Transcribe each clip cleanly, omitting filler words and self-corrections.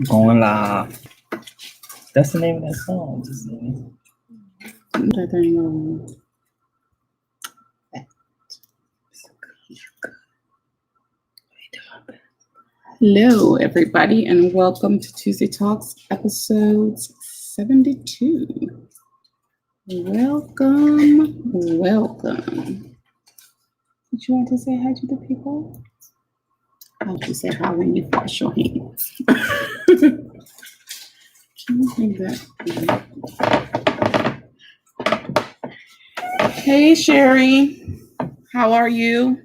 Going live. That's the name of that song. Just That thing on. Hello, everybody, and welcome to Tuesday Talks, episode 72. Welcome, welcome. Did you want to say hi to the people? How do you say hi when you wash your hands? Can you think that? Hey, Sherry. How are you?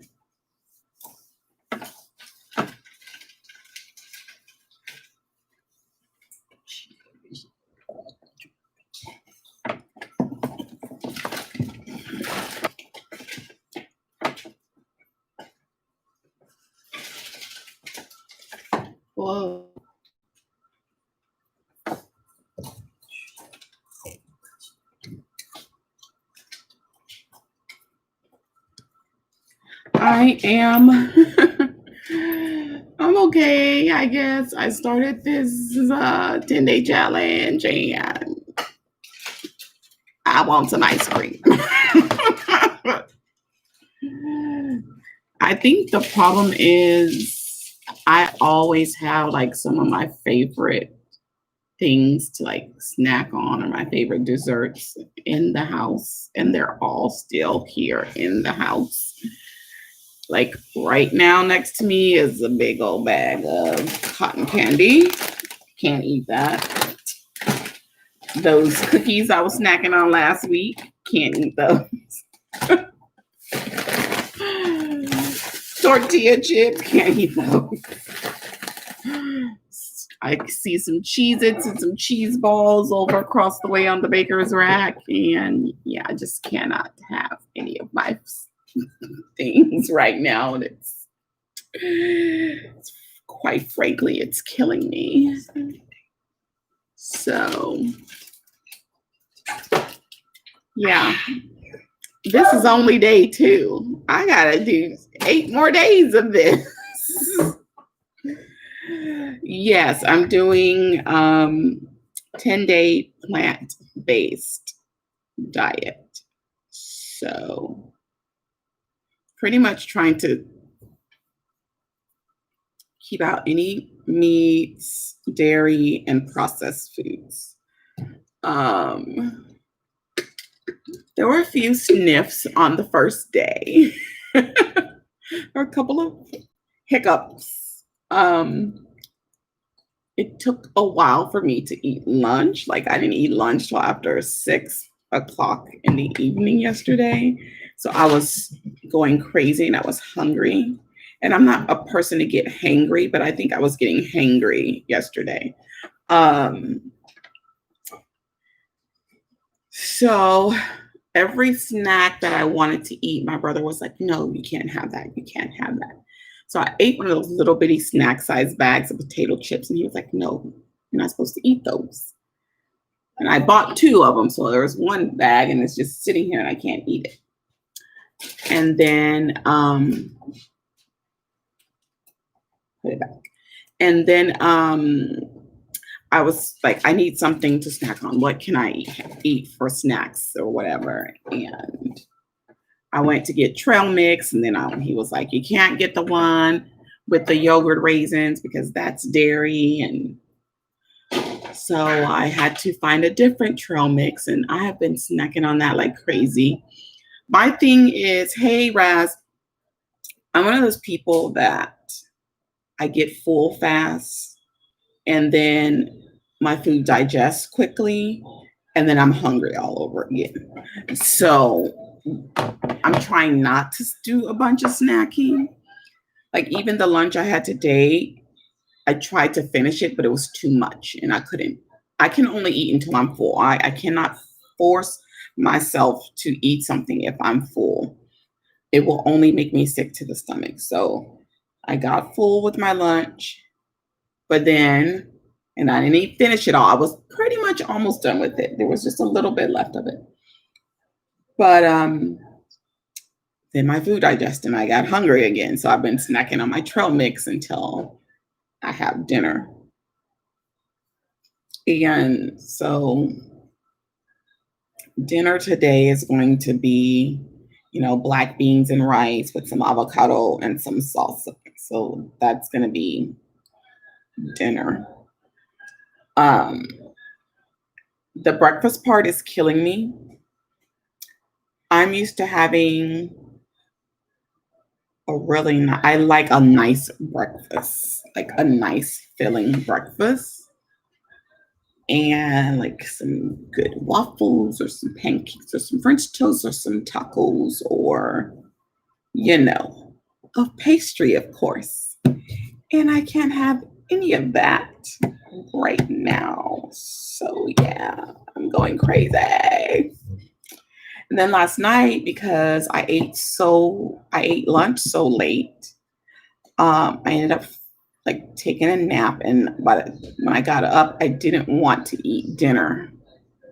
Whoa. I am. I'm okay, I guess. I started this 10-day challenge and I want some ice cream. I think the problem is I always have like some of my favorite things to like snack on or my favorite desserts in the house, and they're all still here in the house. Like right now next to me is a big old bag of cotton candy. Can't eat that. Those cookies I was snacking on last week, can't eat those. Tortilla chips, can't eat those. I see some Cheez-Its and some cheese balls over across the way on the baker's rack. And yeah, I just cannot have any of my things right now. And it's quite frankly, it's killing me. So yeah, this is only day 2. I gotta do 8 more days of this. Yes, I'm doing 10-day plant-based diet. So pretty much trying to keep out any meats, dairy, and processed foods. There were a few sniffs on the first day. Or a couple of hiccups. It took a while for me to eat lunch. Like I didn't eat lunch till after 6 o'clock in the evening yesterday. So I was going crazy and I was hungry. And I'm not a person to get hangry, but I think I was getting hangry yesterday. So every snack that I wanted to eat, my brother was like, no, you can't have that. You can't have that. So I ate one of those little bitty snack size bags of potato chips. And he was like, no, you're not supposed to eat those. And I bought 2 of them. So there was one bag and it's just sitting here and I can't eat it. And then put it back. And then I was like, I need something to snack on. What can I eat for snacks or whatever? And I went to get trail mix, and then he was like, you can't get the one with the yogurt raisins because that's dairy. And so I had to find a different trail mix, and I have been snacking on that like crazy. My thing is, hey, Raz, I'm one of those people that I get full fast, and then my food digests quickly, and then I'm hungry all over again. So I'm trying not to do a bunch of snacking. Like even the lunch I had today, I tried to finish it, but it was too much and I couldn't. I can only eat until I'm full. I cannot force myself to eat something if I'm full. It will only make me sick to the stomach. So I got full with my lunch, but then, and I didn't finish it all. I was pretty much almost done with it. There was just a little bit left of it. But then my food digested and I got hungry again. So I've been snacking on my trail mix until I have dinner. And so dinner today is going to be, black beans and rice with some avocado and some salsa. So that's going to be dinner. Um, the breakfast part is killing me. I'm used to having I like a nice breakfast, like a nice filling breakfast, and like some good waffles or some pancakes or some French toast or some tacos or, you know, a pastry, of course. And I can't have any of that right now. So yeah, I'm going crazy. And then last night, because I ate lunch so late, I ended up like taking a nap. And when I got up, I didn't want to eat dinner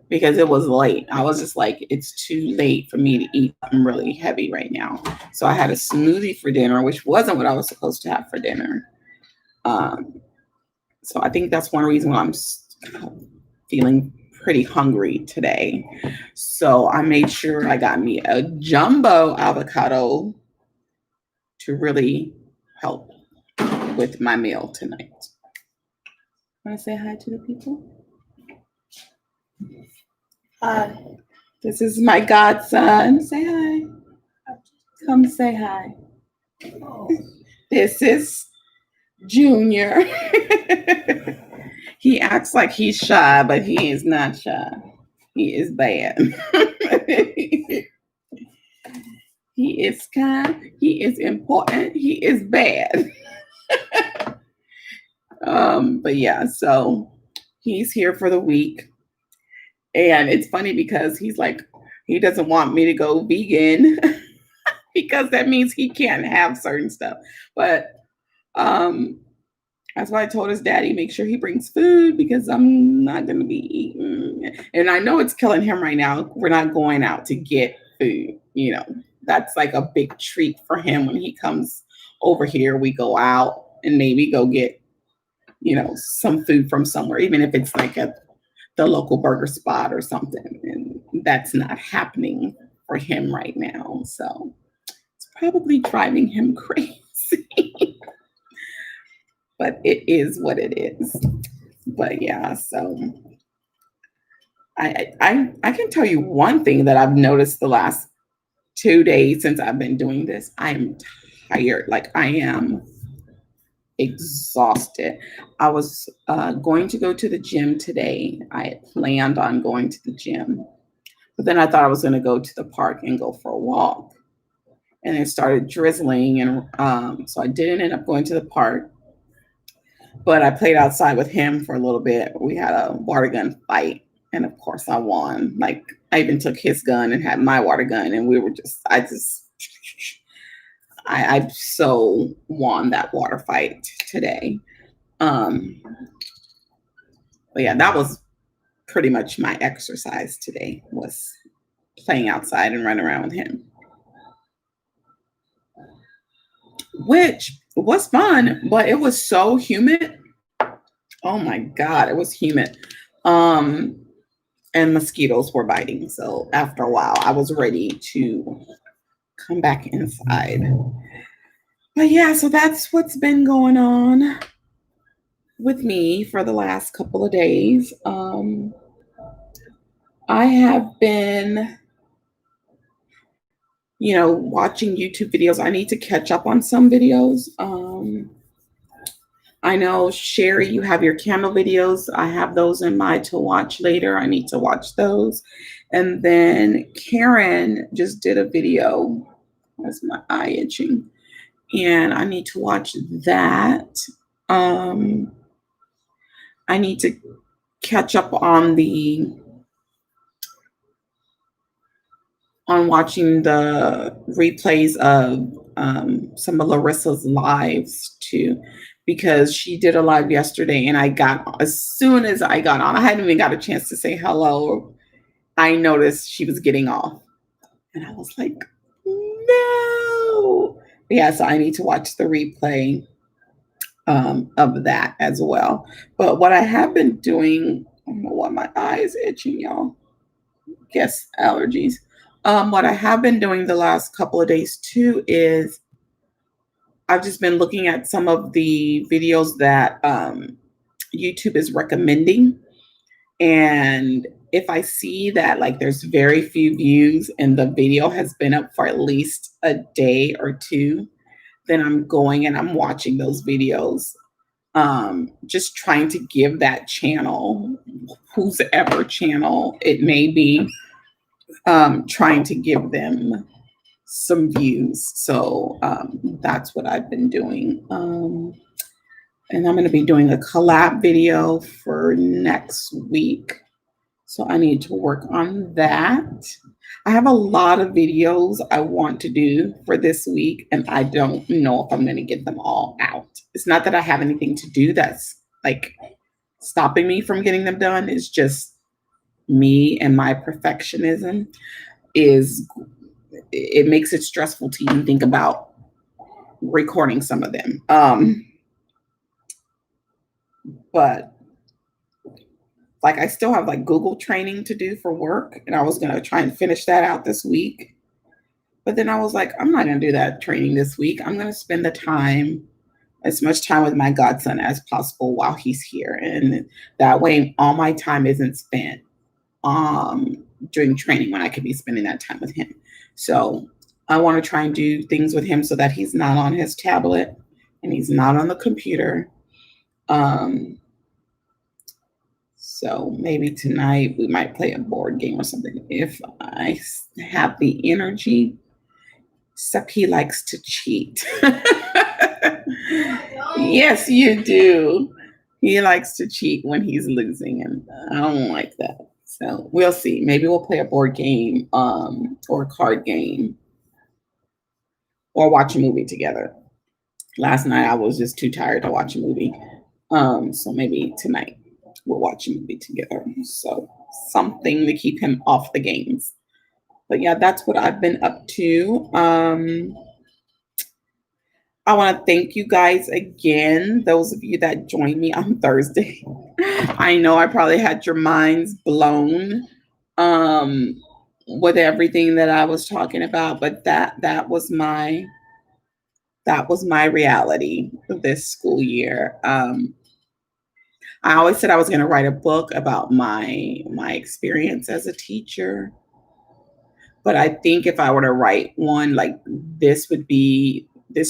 because it was late. I was just like, it's too late for me to eat something really heavy right now. So I had a smoothie for dinner, which wasn't what I was supposed to have for dinner. So I think that's one reason why I'm feeling pretty hungry today. So I made sure I got me a jumbo avocado to really help with my meal tonight. Want to say hi to the people? Hi. This is my godson. Say hi. Come say hi. This is Junior. He acts like he's shy, but he is not shy. He is bad. He is kind. He is important. He is bad. But yeah, so he's here for the week. And it's funny because he's like, he doesn't want me to go vegan because that means he can't have certain stuff. But that's why I told his daddy, make sure he brings food because I'm not going to be eating. And I know it's killing him right now. We're not going out to get food. That's like a big treat for him when he comes over here. We go out and maybe go get, some food from somewhere, even if it's like at the local burger spot or something. And that's not happening for him right now. So it's probably driving him crazy. But it is what it is. But yeah, so I can tell you one thing that I've noticed the last 2 days since I've been doing this. I am tired. Like I am exhausted. I was going to go to the gym today. I had planned on going to the gym, but then I thought I was going to go to the park and go for a walk. And it started drizzling, and so I didn't end up going to the park. But I played outside with him for a little bit. We had a water gun fight, and of course I won. Like I even took his gun and had my water gun, and I so won that water fight today. But yeah, that was pretty much my exercise today, was playing outside and running around with him, which was fun, but it was so humid. Oh my God, it was humid. And mosquitoes were biting. So after a while, I was ready to come back inside. But yeah, so that's what's been going on with me for the last couple of days. I have been, watching YouTube videos. I need to catch up on some videos. I know, Sherry, you have your candle videos. I have those in mind to watch later. I need to watch those. And then Karen just did a video. That's my eye itching. And I need to watch that. I need to catch up on watching the replays of some of Larissa's lives too, because she did a live yesterday, and as soon as I got on, I hadn't even got a chance to say hello. I noticed she was getting off, and I was like, no. Yeah, so I need to watch the replay of that as well. But what I have been doing don't know why my eye is itching, y'all. Guess allergies. What I have been doing the last couple of days too is I've just been looking at some of the videos that YouTube is recommending. And if I see that like there's very few views and the video has been up for at least a day or two, then I'm going and I'm watching those videos. Just trying to give that channel, whoever channel it may be, trying to give them some views. So that's what I've been doing. And I'm going to be doing a collab video for next week. So I need to work on that. I have a lot of videos I want to do for this week, and I don't know if I'm going to get them all out. It's not that I have anything to do that's like stopping me from getting them done. It's just me and my perfectionism it makes it stressful to even think about recording some of them. But like I still have like Google training to do for work, and I was going to try and finish that out this week. But then I was like, I'm not going to do that training this week. I'm going to spend as much time with my godson as possible while he's here. And that way all my time isn't spent doing training when I could be spending that time with him. So I want to try and do things with him so that he's not on his tablet and he's not on the computer. So maybe tonight we might play a board game or something if I have the energy. Except he likes to cheat. Yes, you do. He likes to cheat when he's losing, and I don't like that. So we'll see. Maybe we'll play a board game or a card game or watch a movie together. Last night I was just too tired to watch a movie. So maybe tonight we'll watch a movie together. So something to keep him off the games. But yeah, that's what I've been up to. I want to thank you guys again, those of you that joined me on Thursday. I know I probably had your minds blown with everything that I was talking about, but that was my reality this school year. I always said I was going to write a book about my experience as a teacher. But I think if I were to write one, like this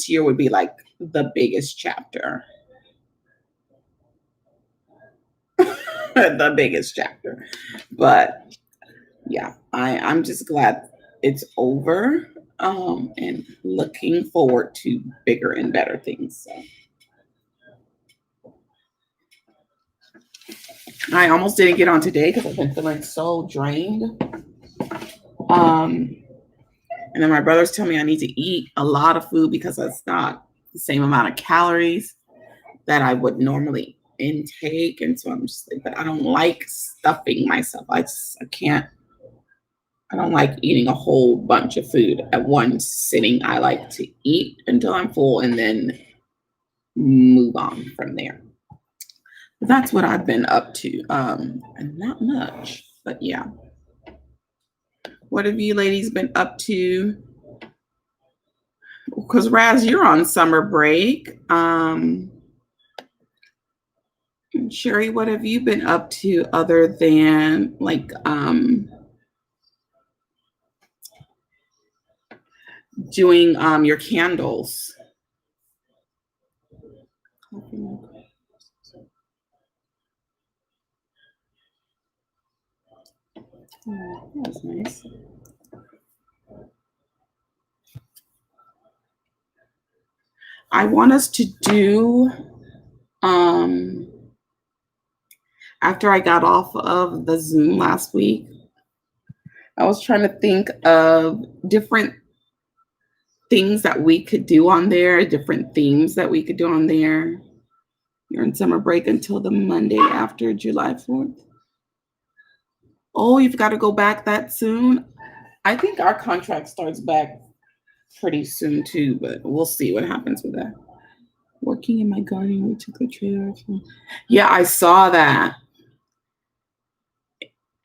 year would be like the biggest chapter. The biggest chapter. But yeah, I'm just glad it's over and looking forward to bigger and better things. So. I almost didn't get on today because I've been feeling so drained. And then my brothers tell me I need to eat a lot of food because it's not the same amount of calories that I would normally intake. And so I'm just like, but I don't like stuffing myself. I don't like eating a whole bunch of food at one sitting. I like to eat until I'm full and then move on from there. But that's what I've been up to. And not much, but yeah. What have you ladies been up to? Because Raz, you're on summer break. Sherry, what have you been up to other than like doing your candles? Oh, that was nice. I want us to do after I got off of the Zoom last week, I was trying to think of different things that we could do on there, different themes that we could do on there. You're in summer break until the Monday after July 4th. Oh, you've got to go back that soon? I think our contract starts back pretty soon too, but we'll see what happens with that. Working in my garden, we took the trailer. Yeah, I saw that.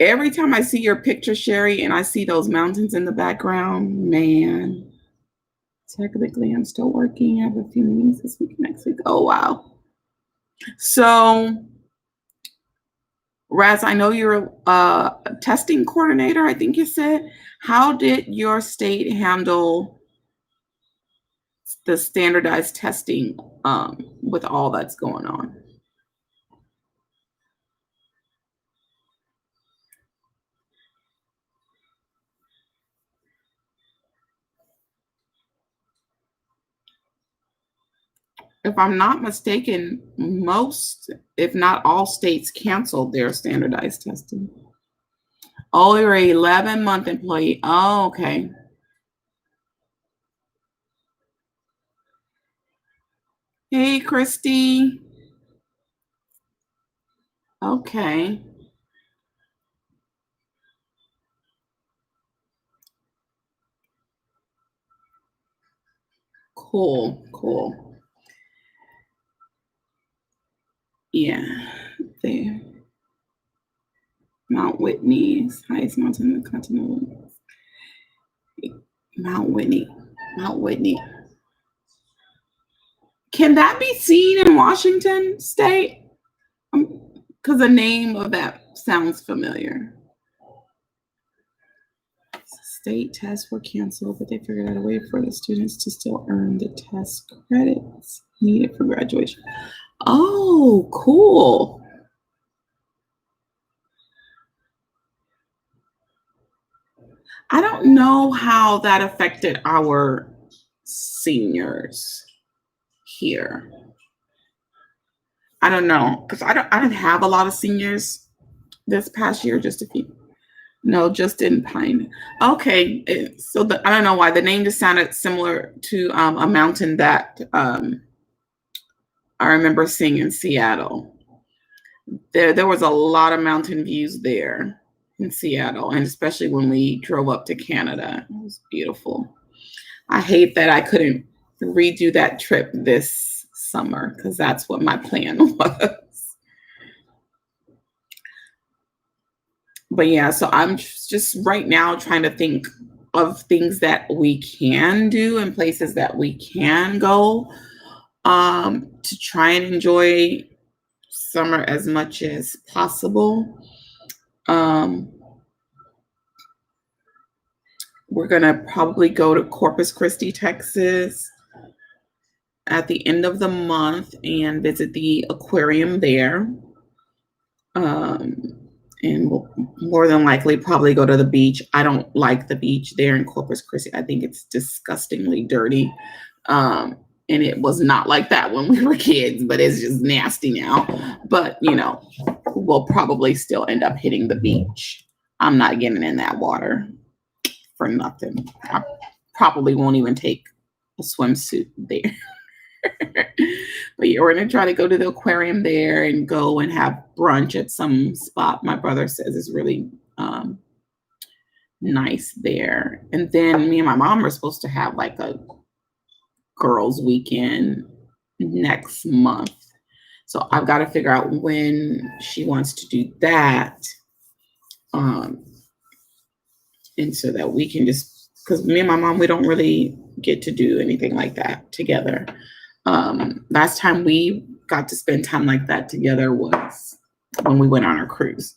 Every time I see your picture, Sherry, and I see those mountains in the background, man. Technically, I'm still working. I have a few meetings this week, next week. Oh, wow. So, Raz, I know you're a testing coordinator, I think you said. How did your state handle the standardized testing with all that's going on? If I'm not mistaken, most, if not all states canceled their standardized testing. Oh, you're an 11-month employee. Oh, okay. Hey, Christy. Okay. Cool. Yeah. There. Mount Whitney is highest mountain in the continental. Mount Whitney. Can that be seen in Washington State? Because the name of that sounds familiar. State tests were canceled, but they figured out a way for the students to still earn the test credits needed for graduation. Oh, cool. I don't know how that affected our seniors here. I don't know, because I didn't have a lot of seniors this past year, just a few. No, just in Pine. Okay, so I don't know why the name just sounded similar to a mountain that I remember seeing in Seattle. There was a lot of mountain views there in Seattle, and especially when we drove up to Canada. It was beautiful. I hate that I couldn't redo that trip this summer because that's what my plan was. But yeah, so I'm just right now trying to think of things that we can do and places that we can go to try and enjoy summer as much as possible. We're gonna probably go to Corpus Christi, Texas at the end of the month and visit the aquarium there. And we'll more than likely probably go to the beach. I don't like the beach there in Corpus Christi. I think it's disgustingly dirty. And it was not like that when we were kids, but it's just nasty now. But, we'll probably still end up hitting the beach. I'm not getting in that water for nothing. I probably won't even take a swimsuit there. But yeah, we're gonna try to go to the aquarium there and go and have brunch at some spot my brother says is really nice there. And then me and my mom are supposed to have like a girls' weekend next month. So I've got to figure out when she wants to do that. And so that we can just, because me and my mom, we don't really get to do anything like that together. Last time we got to spend time like that together was when we went on our cruise.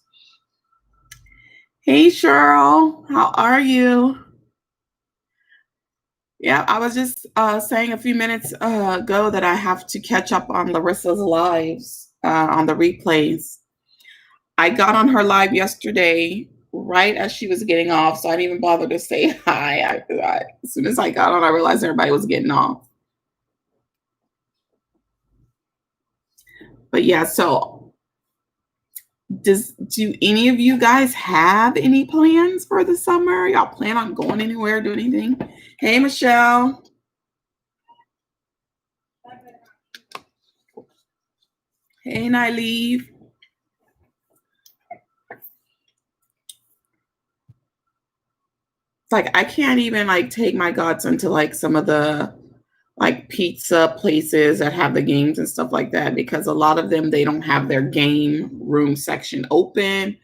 Hey, Cheryl, how are you? Yeah, I was just saying a few minutes ago that I have to catch up on Larissa's lives on the replays. I got on her live yesterday right as she was getting off, so I didn't even bother to say hi. As soon as I got on, I realized everybody was getting off. But yeah, so do any of you guys have any plans for the summer? Y'all plan on going anywhere, doing anything? Hey, Michelle. Hey, Nyleave. It's like I can't even like take my godson to like some of the like pizza places that have the games and stuff like that because a lot of them they don't have their game room section open,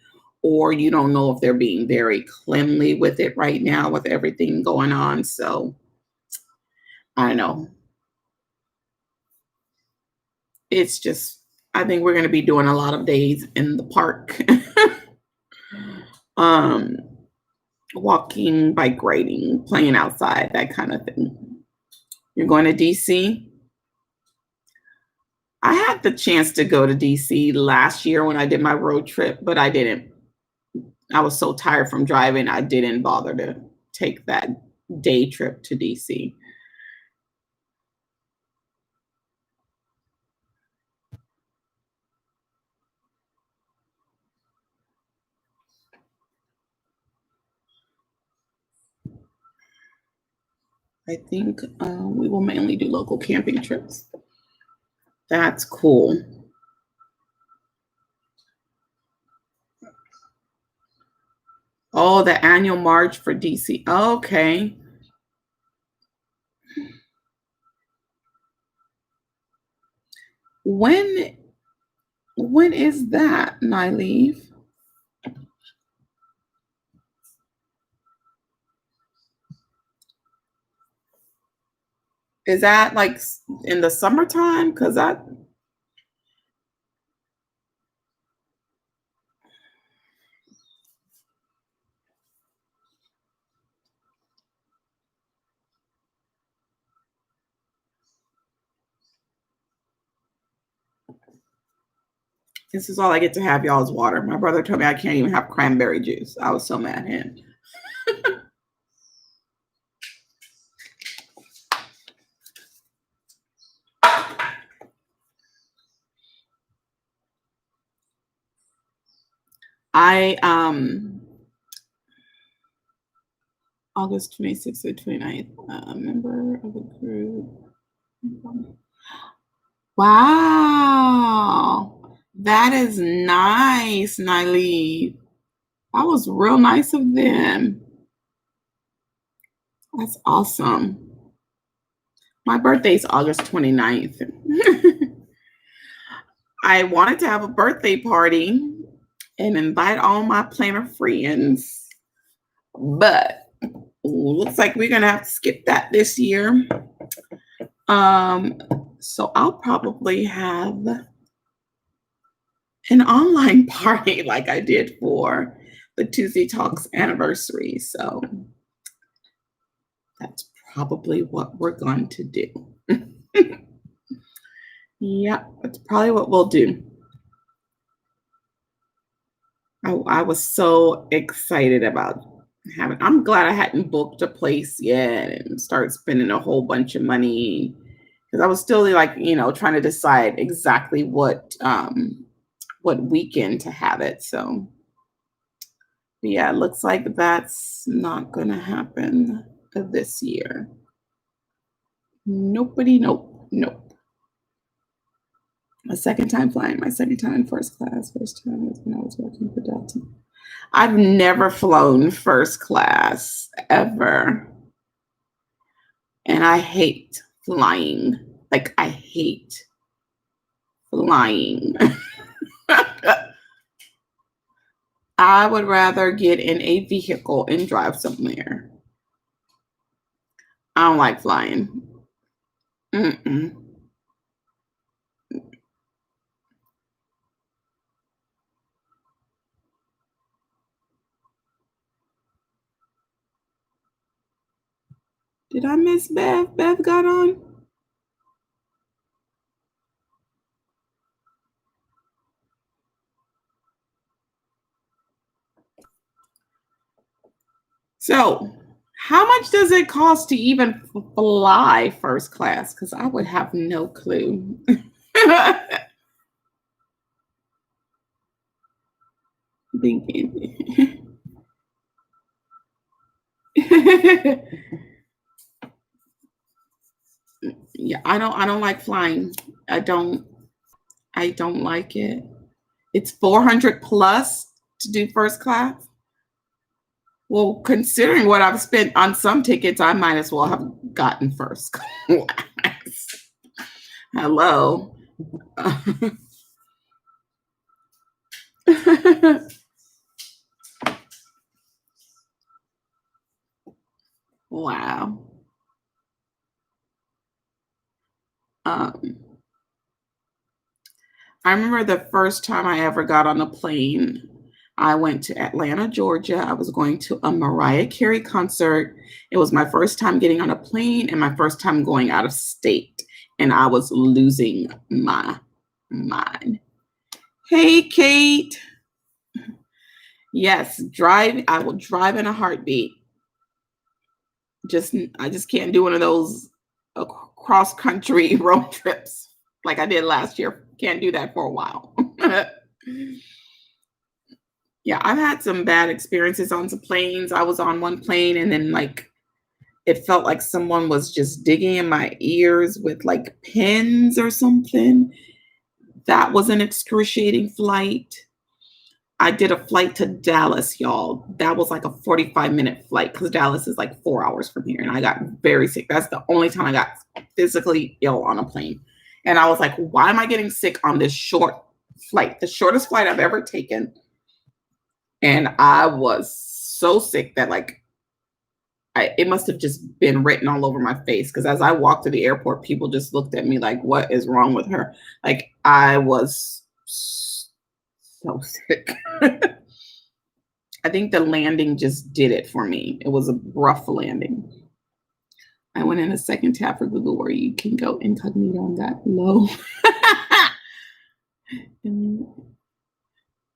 or you don't know if they're being very cleanly with it right now with everything going on. So I don't know. It's just, I think we're going to be doing a lot of days in the park. um, Walking, bike riding, playing outside, that kind of thing. You're going to DC? I had the chance to go to DC last year when I did my road trip, but I didn't. I was so tired from driving, I didn't bother to take that day trip to DC. I think we will mainly do local camping trips. That's cool. Oh, the annual march for DC. Okay. When is that, Nyleave? Is that like in the summertime? Because this is all I get to have, y'all, is water. My brother told me I can't even have cranberry juice. I was so mad at him. I August 26th to 29th, member of a group. Wow, that is nice, Nyleave. That was real nice of them. That's awesome. My birthday is August 29th. I wanted to have a birthday party and invite all my planner friends, but looks like we're gonna have to skip that this year. So I'll probably have an online party like I did for the Tuesday Talks anniversary. So that's probably what we're going to do. Yeah, that's probably what we'll do. I was so excited about having, I'm glad I hadn't booked a place yet and started spending a whole bunch of money, because I was still like, trying to decide exactly what weekend to have it. So yeah, it looks like that's not gonna happen this year. Nope. My second time flying, my second time in first class. First time was when I was working for Delta. I've never flown first class ever. And I hate flying. Like, I hate flying. I would rather get in a vehicle and drive somewhere. I don't like flying. Mm-mm. Did I miss Bev? Bev got on? So, how much does it cost to even fly first class? Because I would have no clue. Thinking. Yeah, I don't like flying. I don't like it. It's 400 plus to do first class. Well, considering what I've spent on some tickets, I might as well have gotten first class. Hello. Wow. Um, I remember the first time I ever got on a plane. I went to Atlanta, Georgia. I was going to a Mariah Carey concert. It was my first time getting on a plane and my first time going out of state. And I was losing my mind. Hey, Kate. Yes, drive. I will drive in a heartbeat. I just can't do one of those cross country road trips like I did last year. Can't do that for a while. Yeah, I've had some bad experiences on some planes. I was on one plane and then like it felt like someone was just digging in my ears with like pins or something. That was an excruciating flight. I did a flight to Dallas, y'all. That was like a 45-minute flight because Dallas is like 4 hours from here. And I got very sick. That's the only time I got physically ill on a plane. And I was like, why am I getting sick on this short flight? The shortest flight I've ever taken. And I was so sick that like it must have just been written all over my face. Because as I walked to the airport, people just looked at me like, what is wrong with her? Like I was so sick. I think the landing just did it for me. It was a rough landing. I went in a second tab for Google where you can go incognito on that low. And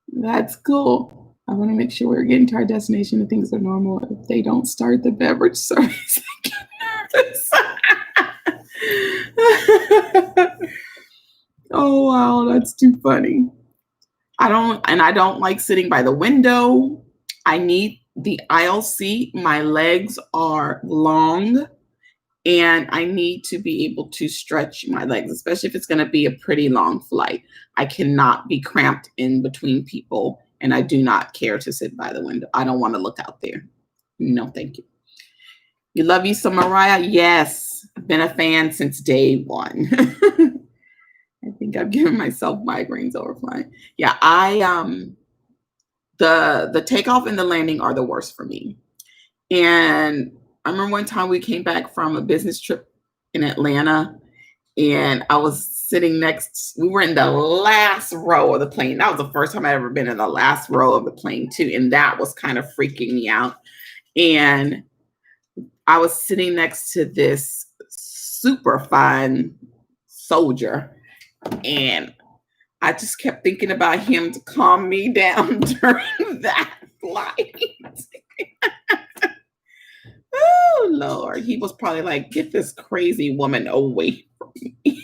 that's cool. I want to make sure we're getting to our destination and things are normal. If they don't start the beverage service, I get nervous. Oh, wow. That's too funny. I don't like sitting by the window. I need the aisle seat. My legs are long and I need to be able to stretch my legs, especially if it's going to be a pretty long flight. I cannot be cramped in between people and I do not care to sit by the window. I don't want to look out there. No, thank you. You love you some Mariah? Yes. I've been a fan since day one. I think I've given myself migraines over flying. Yeah, the takeoff and the landing are the worst for me. And I remember one time we came back from a business trip in Atlanta and I was sitting we were in the last row of the plane. That was the first time I ever been in the last row of the plane too. And that was kind of freaking me out. And I was sitting next to this super fine soldier and I just kept thinking about him to calm me down during that flight. Oh, Lord. He was probably like, get this crazy woman away from me.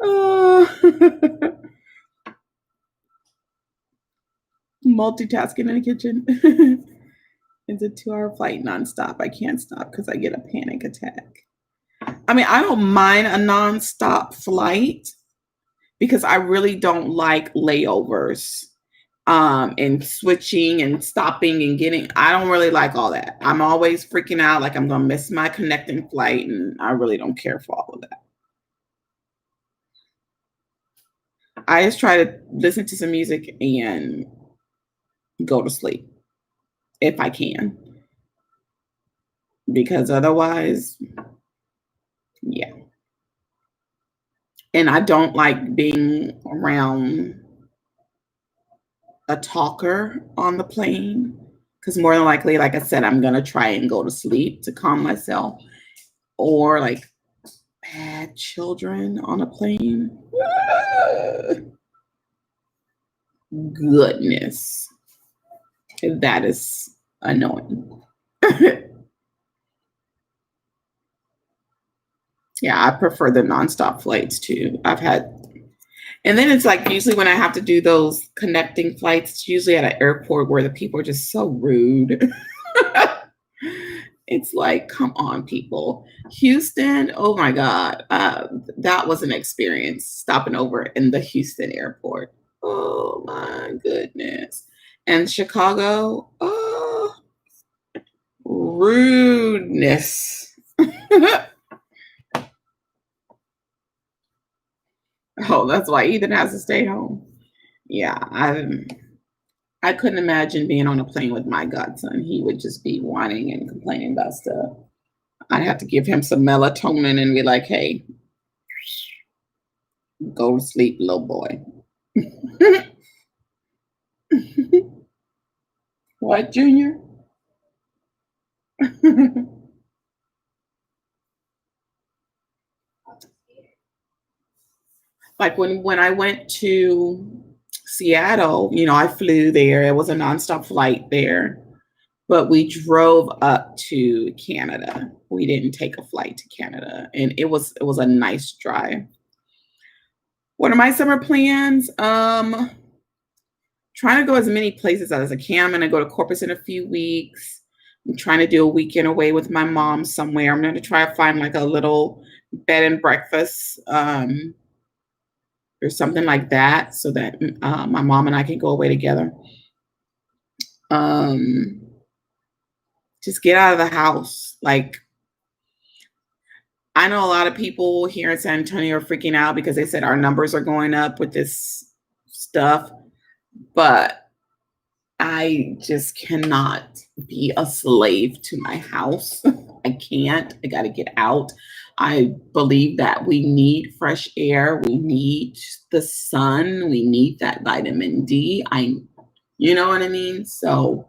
Oh. Multitasking in the kitchen. It's a 2-hour flight nonstop. I can't stop because I get a panic attack. I mean, I don't mind a nonstop flight because I really don't like layovers and switching and stopping and I don't really like all that. I'm always freaking out like I'm going to miss my connecting flight and I really don't care for all of that. I just try to listen to some music and go to sleep if I can. Because otherwise, yeah. And I don't like being around a talker on the plane because more than likely, like I said, I'm going to try and go to sleep to calm myself or like bad children on a plane. Goodness. That is annoying. Yeah, I prefer the nonstop flights too. And then it's like usually when I have to do those connecting flights, it's usually at an airport where the people are just so rude. It's like, come on, people. Houston, oh my God. That was an experience stopping over in the Houston airport. Oh my goodness. And Chicago, oh, rudeness. Oh, that's why Ethan has to stay home. Yeah, I couldn't imagine being on a plane with my godson. He would just be whining and complaining about stuff. I'd have to give him some melatonin and be like, hey, go to sleep, little boy. What, Junior? Like when I went to Seattle, I flew there. It was a nonstop flight there, but we drove up to Canada. We didn't take a flight to Canada, and it was a nice drive. What are my summer plans? Trying to go as many places as I can. I'm going to go to Corpus in a few weeks. I'm trying to do a weekend away with my mom somewhere. I'm going to try to find like a little bed and breakfast or something like that so that my mom and I can go away together. Um, just get out of the house. Like, I know a lot of people here in San Antonio are freaking out because they said our numbers are going up with this stuff, but I just cannot be a slave to my house. I can't. I got to get out. I believe that we need fresh air. We need the sun. We need that vitamin D. You know what I mean? So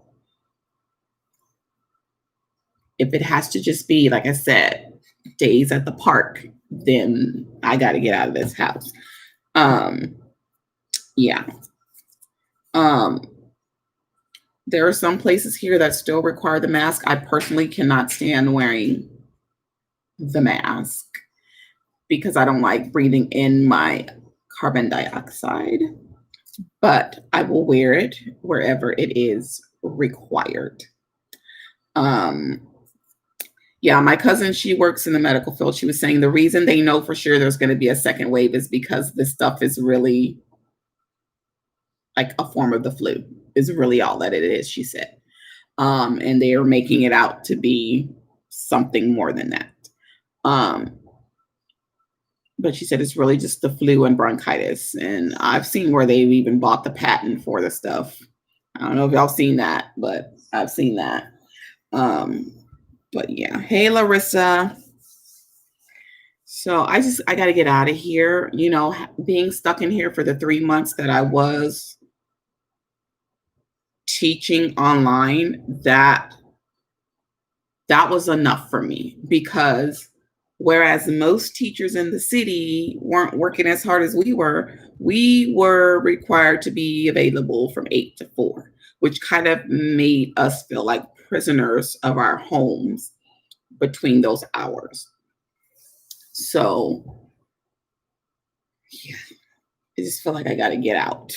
if it has to just be, like I said, days at the park, then I got to get out of this house. Yeah. There are some places here that still require the mask. I personally cannot stand wearing the mask because I don't like breathing in my carbon dioxide, but I will wear it wherever it is required. Yeah, my cousin, she works in the medical field. She was saying the reason they know for sure there's going to be a second wave is because this stuff is really like a form of the flu, is really all that it is, she said. And they are making it out to be something more than that. But she said it's really just the flu and bronchitis. And I've seen where they've even bought the patent for the stuff. I don't know if y'all seen that, but I've seen that. But yeah. Hey, Larissa. So I got to get out of here. Being stuck in here for the 3 months that I was teaching online, that was enough for me, because whereas most teachers in the city weren't working as hard as we were required to be available from 8 to 4, which kind of made us feel like prisoners of our homes between those hours. So yeah, I just feel like I got to get out.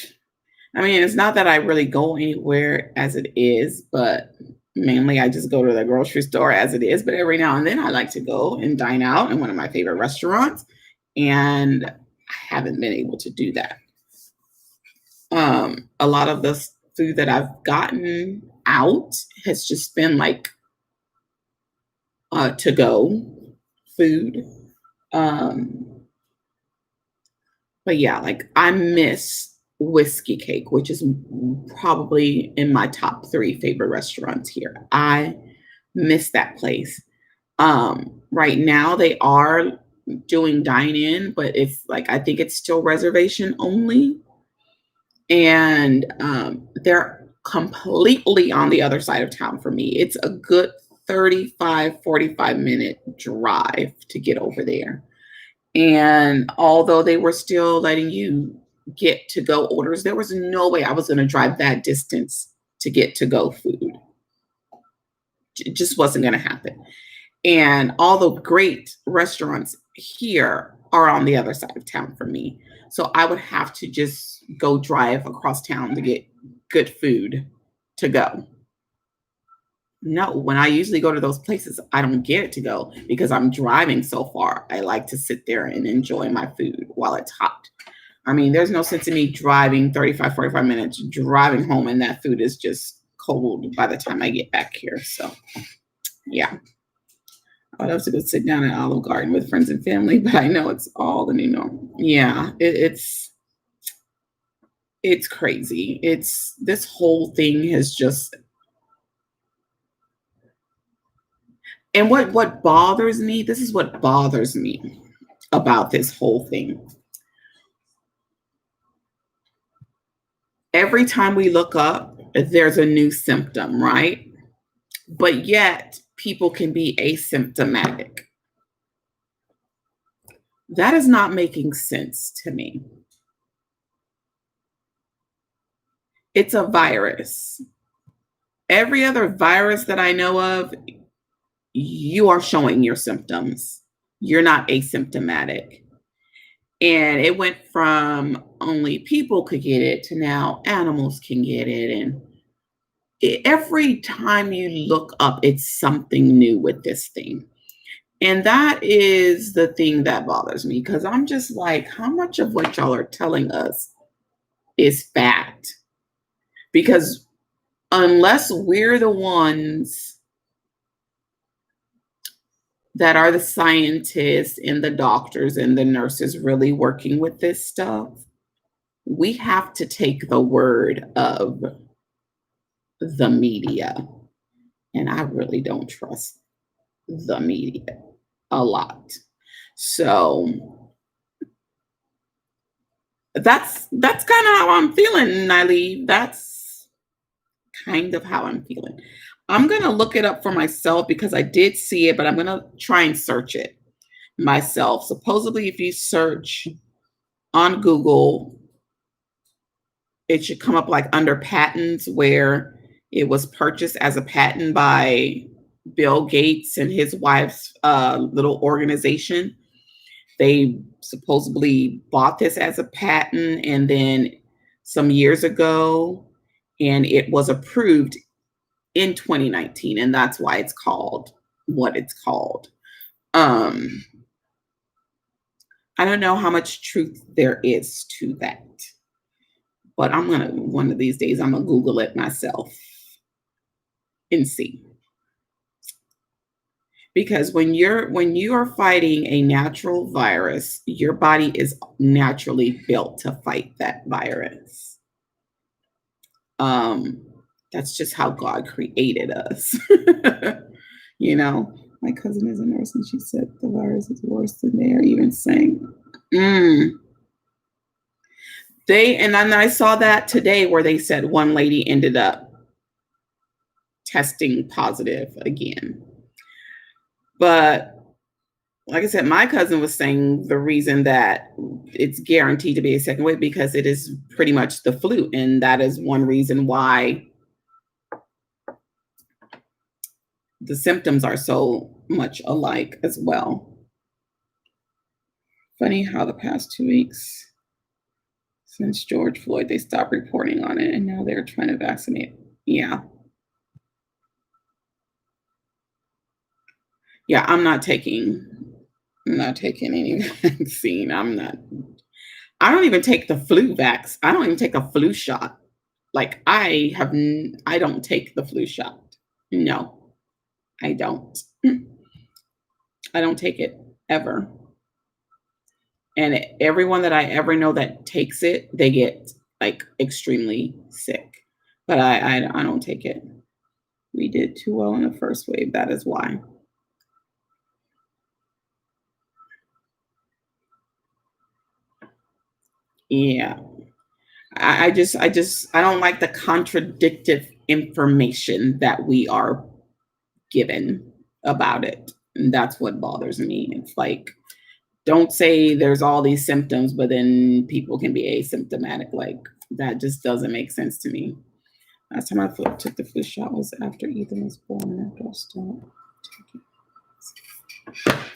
I mean, it's not that I really go anywhere as it is, but mainly I just go to the grocery store as it is. But every now and then I like to go and dine out in one of my favorite restaurants. And I haven't been able to do that. A lot of the food that I've gotten out has just been like to go food. But yeah, like I miss Whiskey Cake, which is probably in my top 3 favorite restaurants here. I miss that place. Right now they are doing dine in, but it's like, I think it's still reservation only. And they're completely on the other side of town for me. It's a good 45 minute drive to get over there. And although they were still letting you get to go orders, there was no way I was going to drive that distance to get to go food. It just wasn't going to happen. And all the great restaurants here are on the other side of town for me. So I would have to just go drive across town to get good food to go. No, when I usually go to those places, I don't get it to go because I'm driving so far. I like to sit there and enjoy my food while it's hot. I mean, there's no sense in me driving 45 minutes, driving home, and that food is just cold by the time I get back here. So, yeah. I would love to go sit down at Olive Garden with friends and family, but I know it's all the new normal. Yeah, it's It's crazy. It's this whole thing has just, and what bothers me, this is what bothers me about this whole thing. Every time we look up, there's a new symptom, right? But yet people can be asymptomatic. That is not making sense to me. It's a virus. Every other virus that I know of, you are showing your symptoms. You're not asymptomatic. And it went from only people could get it to now animals can get it. And every time you look up, it's something new with this thing. And that is the thing that bothers me because I'm just like, how much of what y'all are telling us is fact? Because unless we're the ones that are the scientists and the doctors and the nurses really working with this stuff, we have to take the word of the media. And I really don't trust the media a lot. So that's kind of how I'm feeling, Niley. That's kind of how I'm feeling. I'm gonna look it up for myself because I did see it, but I'm gonna try and search it myself. Supposedly, if you search on Google, it should come up like under patents where it was purchased as a patent by Bill Gates and his wife's little organization. They supposedly bought this as a patent and then some years ago, and it was approved in 2019, and that's why it's called what it's called. I don't know how much truth there is to that, but one of these days, I'm gonna Google it myself and see. Because when you are fighting a natural virus, your body is naturally built to fight that virus. That's just how God created us. You know, my cousin is a nurse and she said the virus is worse than they are even saying. And then I saw that today where they said one lady ended up testing positive again. But like I said, my cousin was saying the reason that it's guaranteed to be a second wave because it is pretty much the flu. And that is one reason why the symptoms are so much alike as well. Funny how the past 2 weeks since George Floyd, they stopped reporting on it and now they're trying to vaccinate. Yeah. Yeah, I'm not taking any vaccine. I don't even take the flu vax. I don't even take a flu shot. Like I don't take the flu shot. No, I don't. I don't take it ever. And everyone that I ever know that takes it, they get like extremely sick. But I don't take it. We did too well in the first wave. That is why. Yeah. I don't like the contradictive information that we are given about it. And that's what bothers me. It's like, don't say there's all these symptoms, but then people can be asymptomatic. Like, that just doesn't make sense to me. Last time I took the flu shot was after Ethan was born and after I stopped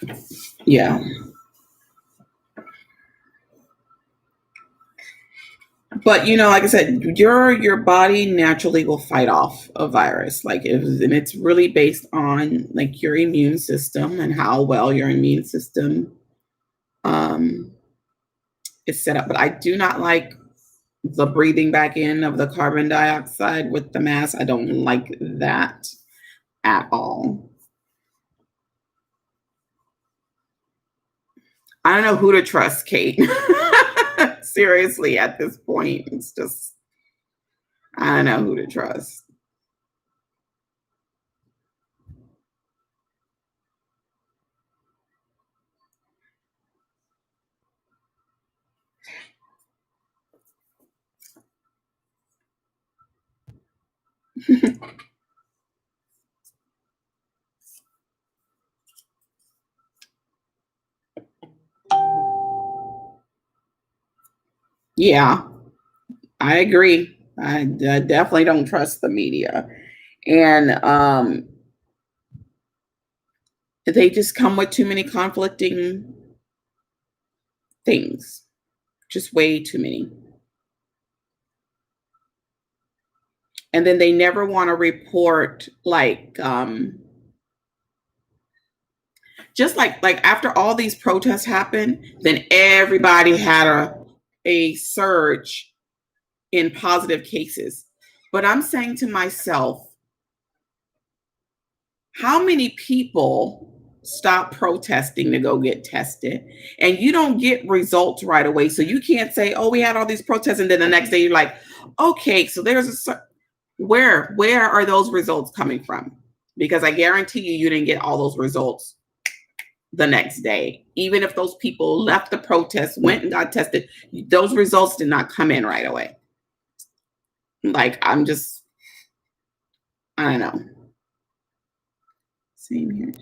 taking. Yeah. But like I said, your body naturally will fight off a virus. Like and it's really based on like your immune system and how well your immune system is set up. But I do not like the breathing back in of the carbon dioxide with the mask. I don't like that at all. I don't know who to trust, Kate. seriously, at this point, it's just, I don't know who to trust. Yeah, I agree. I definitely don't trust the media. And they just come with too many conflicting things, just way too many. And then they never want to report, like, just like after all these protests happened, then everybody had a surge in positive cases. But I'm saying to myself, how many people stop protesting to go get tested, and you don't get results right away? So you can't say, oh, we had all these protests, and then the next day you're like, okay, so there's where are those results coming from? Because I guarantee you didn't get all those results the next day. Even if those people left the protest, went and got tested, those results did not come in right away. Like, I don't know. Same here.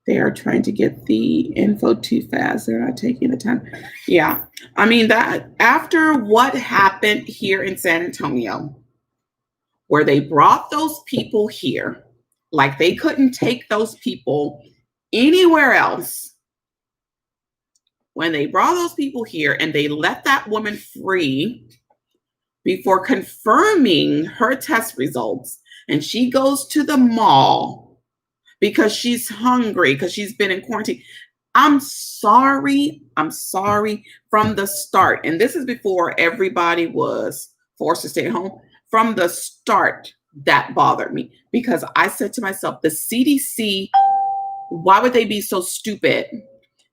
They are trying to get the info too fast. They're not taking the time. Yeah. I mean, that after what happened here in San Antonio, where they brought those people here, like they couldn't take those people anywhere else. When they brought those people here and they let that woman free before confirming her test results, and she goes to the mall because she's hungry, because she's been in quarantine. I'm sorry from the start. And this is before everybody was forced to stay at home. From the start, that bothered me, because I said to myself, the CDC, why would they be so stupid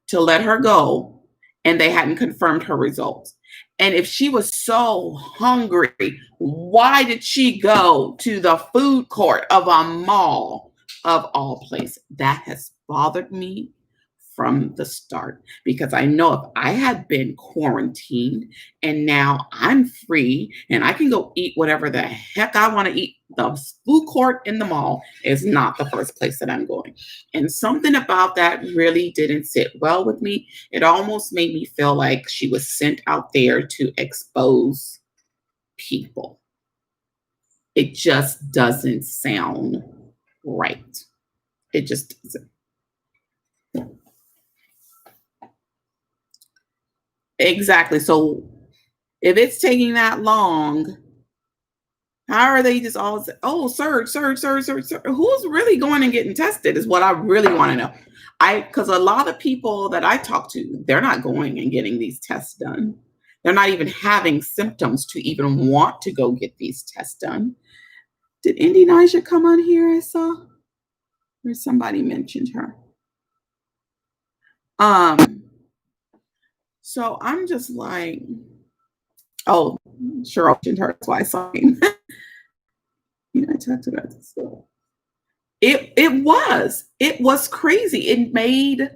to let her go and they hadn't confirmed her results? And if she was so hungry, why did she go to the food court of a mall of all places? That has bothered me from the start, because I know if I had been quarantined and now I'm free and I can go eat whatever the heck I want to eat, the food court in the mall is not the first place that I'm going. And something about that really didn't sit well with me. It almost made me feel like she was sent out there to expose people. It just doesn't sound right. It just doesn't. Exactly. So if it's taking that long, how are they just all, oh, surge. Who's really going and getting tested is what I really want to know. Because a lot of people that I talk to, they're not going and getting these tests done. They're not even having symptoms to even want to go get these tests done. Did Indonesia come on here? I saw, or somebody mentioned her. So I'm just like, oh, sure, I mentioned her. That's why I saw him. I talked about this. It was crazy. It made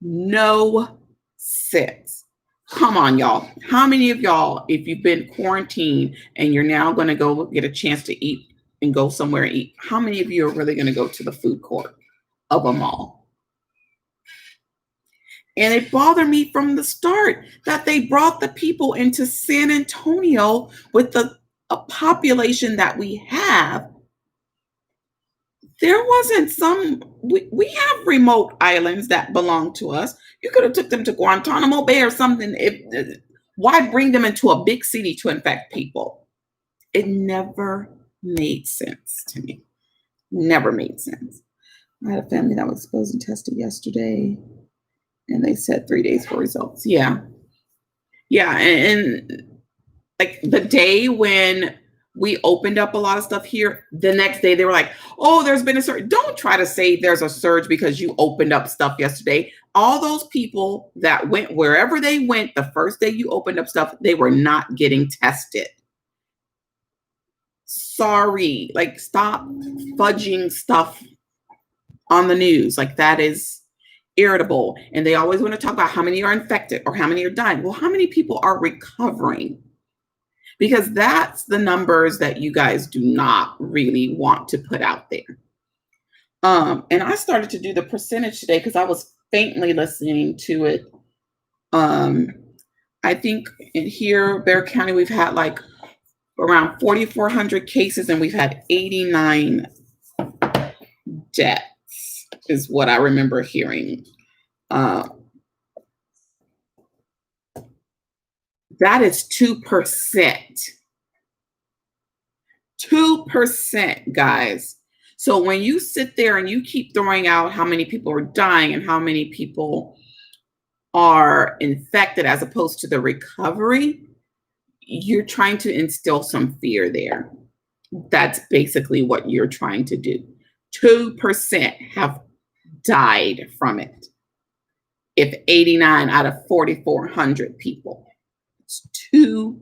no sense. Come on, y'all. How many of y'all, if you've been quarantined and you're now going to go get a chance to eat and go somewhere and eat, how many of you are really going to go to the food court of a mall? And it bothered me from the start that they brought the people into San Antonio with a population that we have. There wasn't we have remote islands that belong to us. You could have took them to Guantanamo Bay or something. Why bring them into a big city to infect people? It never made sense to me. Never made sense. I had a family that was supposed to test it yesterday, and they said 3 days for results. Yeah. And like the day when we opened up a lot of stuff here. The next day they were like, oh, there's been a surge. Don't try to say there's a surge because you opened up stuff yesterday. All those people that went wherever they went the first day you opened up stuff, they were not getting tested. Sorry, like stop fudging stuff on the news. Like that is irritable. And they always want to talk about how many are infected or how many are dying. Well, how many people are recovering? Because that's the numbers that you guys do not really want to put out there. And I started to do the percentage today because I was faintly listening to it. I think in here, Bexar County, we've had like around 4,400 cases and we've had 89 deaths is what I remember hearing. That is 2%. 2%, guys. So when you sit there and you keep throwing out how many people are dying and how many people are infected as opposed to the recovery, you're trying to instill some fear there. That's basically what you're trying to do. 2% have died from it. If 89 out of 4,400 people, it's 2%.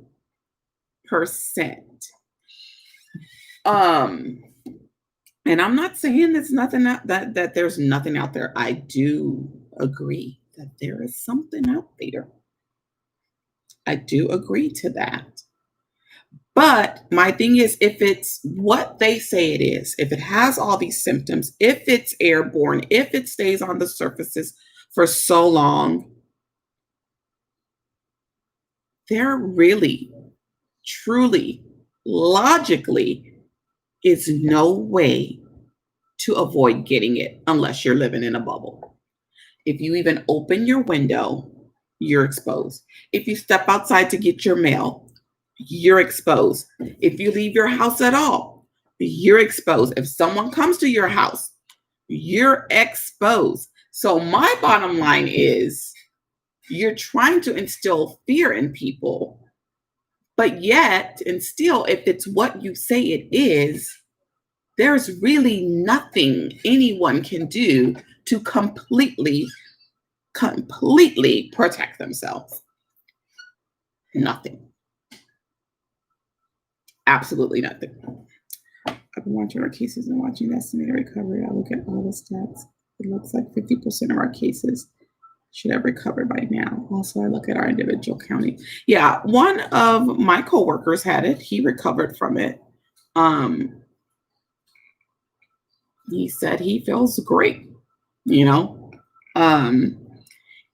And I'm not saying there's nothing that there's nothing out there. I do agree that there is something out there. I do agree to that. But my thing is, if it's what they say it is, if it has all these symptoms, if it's airborne, if it stays on the surfaces for so long, there really, truly, logically is no way to avoid getting it unless you're living in a bubble. If you even open your window, you're exposed. If you step outside to get your mail, you're exposed. If you leave your house at all, you're exposed. If someone comes to your house, you're exposed. So my bottom line is you're trying to instill fear in people, but yet, and still, if it's what you say it is, there's really nothing anyone can do to completely protect themselves. Nothing. Absolutely nothing. I've been watching our cases and watching the estimated recovery. I look at all the stats. It looks like 50% of our cases should have recovered by now. Also, I look at our individual county. Yeah, one of my coworkers had it. He recovered from it. He said he feels great, you know. And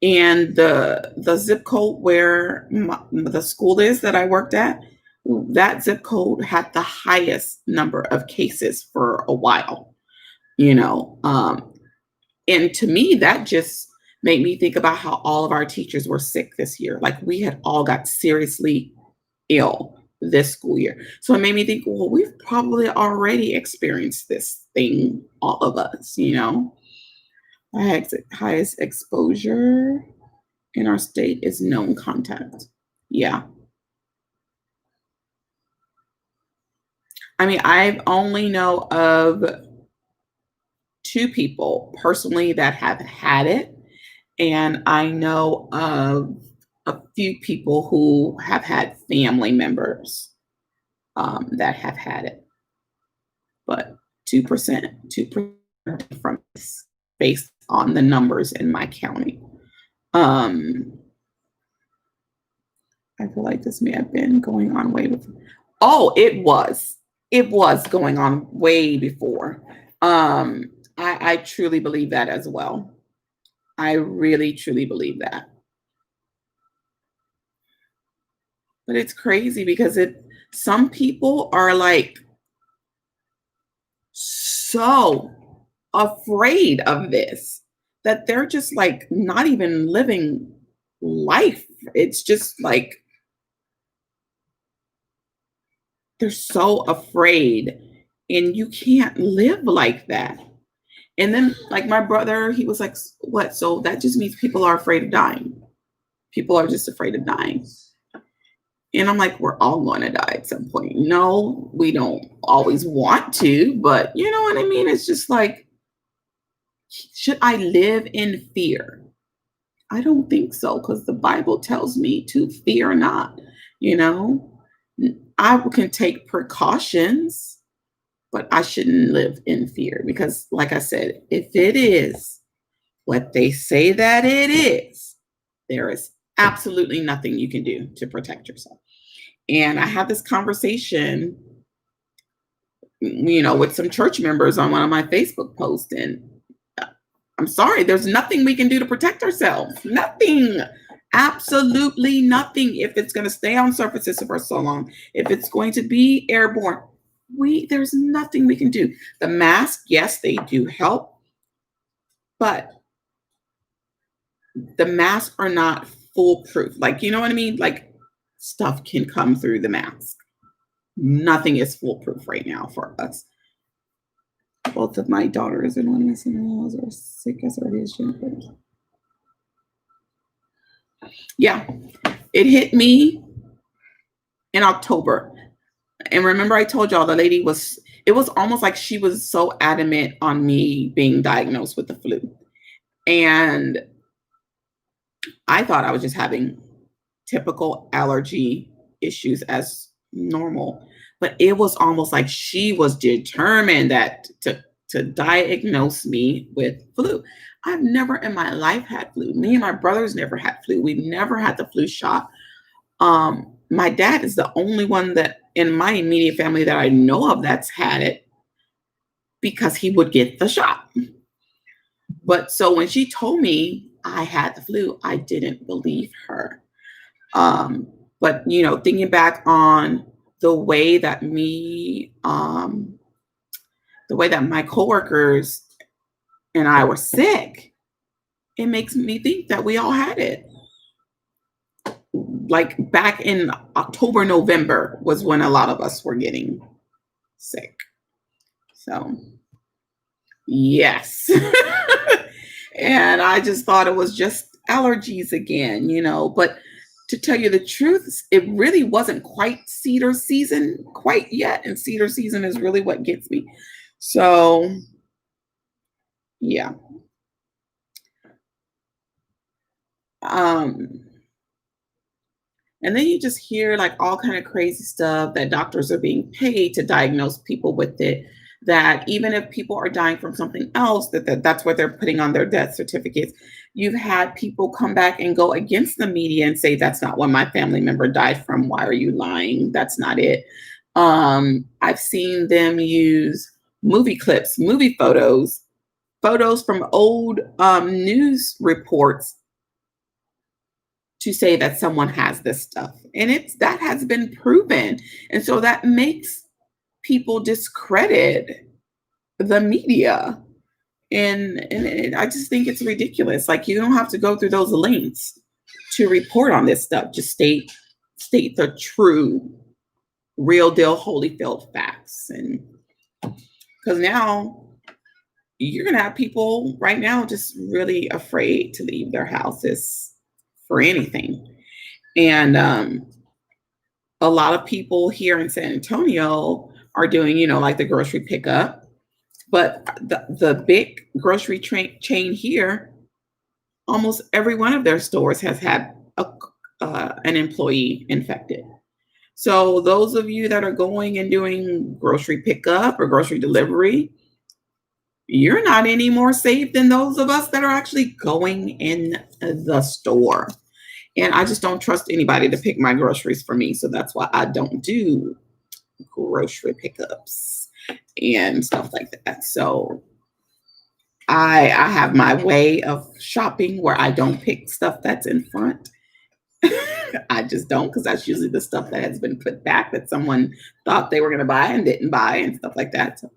the zip code where the school is that I worked at, that zip code had the highest number of cases for a while, you know. And to me, that just made me think about how all of our teachers were sick this year. Like we had all got seriously ill this school year. So it made me think, well, we've probably already experienced this thing, all of us, you know. Highest exposure in our state is known contact. Yeah. I mean, I only know of 2 people personally that have had it. And I know of a few people who have had family members that have had it. But 2% from this based on the numbers in my county. I feel like this may have been going on way before. Oh, it was going on way before. I truly believe that as well. I really, truly believe that. But it's crazy because some people are like so afraid of this that they're just like not even living life. It's just like they're so afraid and you can't live like that. And then like my brother, he was like, what? So that just means people are afraid of dying. People are just afraid of dying. And I'm like, we're all going to die at some point. No, we don't always want to, but you know what I mean? It's just like, should I live in fear? I don't think so, because the Bible tells me to fear not, you know? I can take precautions, but I shouldn't live in fear because, like I said, if it is what they say that it is, there is absolutely nothing you can do to protect yourself. And I had this conversation, with some church members on one of my Facebook posts. And I'm sorry, there's nothing we can do to protect ourselves. Nothing. Absolutely nothing. If it's going to stay on surfaces for so long, if it's going to be airborne, there's nothing we can do. The mask, yes, they do help, but the masks are not foolproof. Like, you know what I mean? Like, stuff can come through the mask. Nothing is foolproof right now for us. Both of my daughters and one of my son-in-laws are sick as early as January. Yeah, it hit me in October. And remember, I told y'all it was almost like she was so adamant on me being diagnosed with the flu. And I thought I was just having typical allergy issues as normal. But it was almost like she was determined to diagnose me with flu. I've never in my life had flu. Me and my brothers never had flu. We've never had the flu shot. My dad is the only one that in my immediate family that I know of that's had it because he would get the shot. But so when she told me I had the flu, I didn't believe her. But thinking back on the way that my coworkers and I were sick, it makes me think that we all had it. Like back in October, November was when a lot of us were getting sick. So, yes. And I just thought it was just allergies again, but to tell you the truth, it really wasn't quite cedar season quite yet. And cedar season is really what gets me. So, yeah. And then you just hear like all kind of crazy stuff that doctors are being paid to diagnose people with it. That even if people are dying from something else, that's what they're putting on their death certificates. You've had people come back and go against the media and say, that's not what my family member died from. Why are you lying? That's not it. I've seen them use movie clips, movie photos from old news reports to say that someone has this stuff. And that has been proven. And so that makes people discredit the media. And I just think it's ridiculous. Like, you don't have to go through those links to report on this stuff. Just state the true, real deal, Holyfield facts. And because now you're going to have people right now just really afraid to leave their houses for anything. And a lot of people here in San Antonio are doing, like the grocery pickup. But the big grocery chain here, almost every one of their stores has had an employee infected. So those of you that are going and doing grocery pickup or grocery delivery, you're not any more safe than those of us that are actually going in the store. And I just don't trust anybody to pick my groceries for me. So that's why I don't do grocery pickups and stuff like that. So I have my way of shopping where I don't pick stuff that's in front. I just don't, because that's usually the stuff that has been put back that someone thought they were going to buy and didn't buy and stuff like that. So,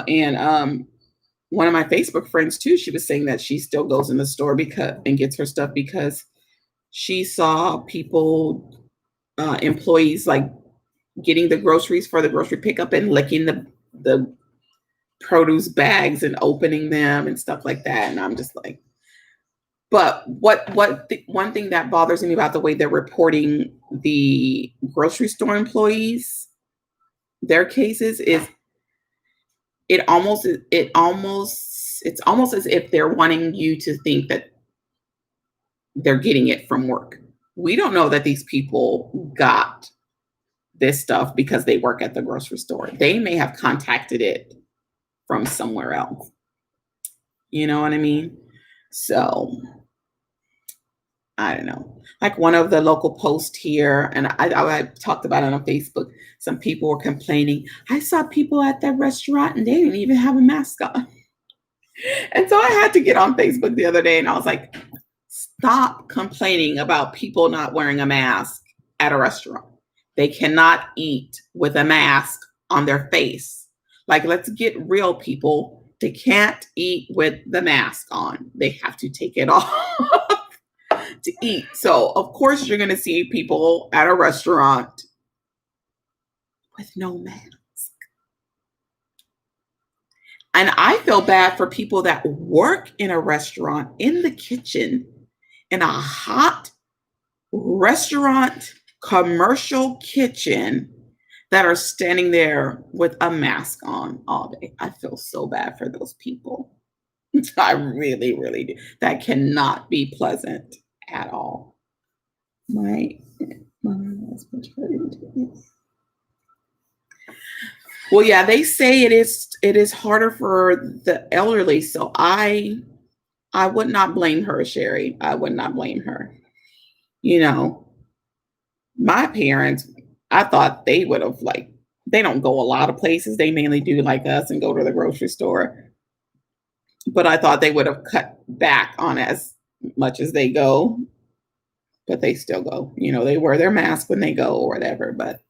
and one of my Facebook friends too, she was saying that she still goes in the store and gets her stuff because she saw people, employees like getting the groceries for the grocery pickup and licking the produce bags and opening them and stuff like that. And I'm just like, But one thing that bothers me about the way they're reporting the grocery store employees, their cases, is it's almost as if they're wanting you to think that they're getting it from work. We don't know that these people got this stuff because they work at the grocery store. They may have contacted it from somewhere else. You know what I mean? So I don't know. Like one of the local posts here, and I talked about it on Facebook. Some people were complaining. I saw people at that restaurant and they didn't even have a mask on. And so I had to get on Facebook the other day and I was like, stop complaining about people not wearing a mask at a restaurant. They cannot eat with a mask on their face. Like, let's get real, people. They can't eat with the mask on. They have to take it off to eat. So, of course, you're going to see people at a restaurant with no mask. And I feel bad for people that work in a restaurant, in the kitchen, in a hot restaurant, commercial kitchen, that are standing there with a mask on all day. I feel so bad for those people. I really, really do. That cannot be pleasant at all. My husband turned into this. Well, yeah, they say it is harder for the elderly. So I would not blame her, Sherry. I would not blame her. You know, my parents, I thought they would have, like, they don't go a lot of places. They mainly do like us and go to the grocery store. But I thought they would have cut back on as much as they go. But they still go. You know, they wear their mask when they go or whatever. But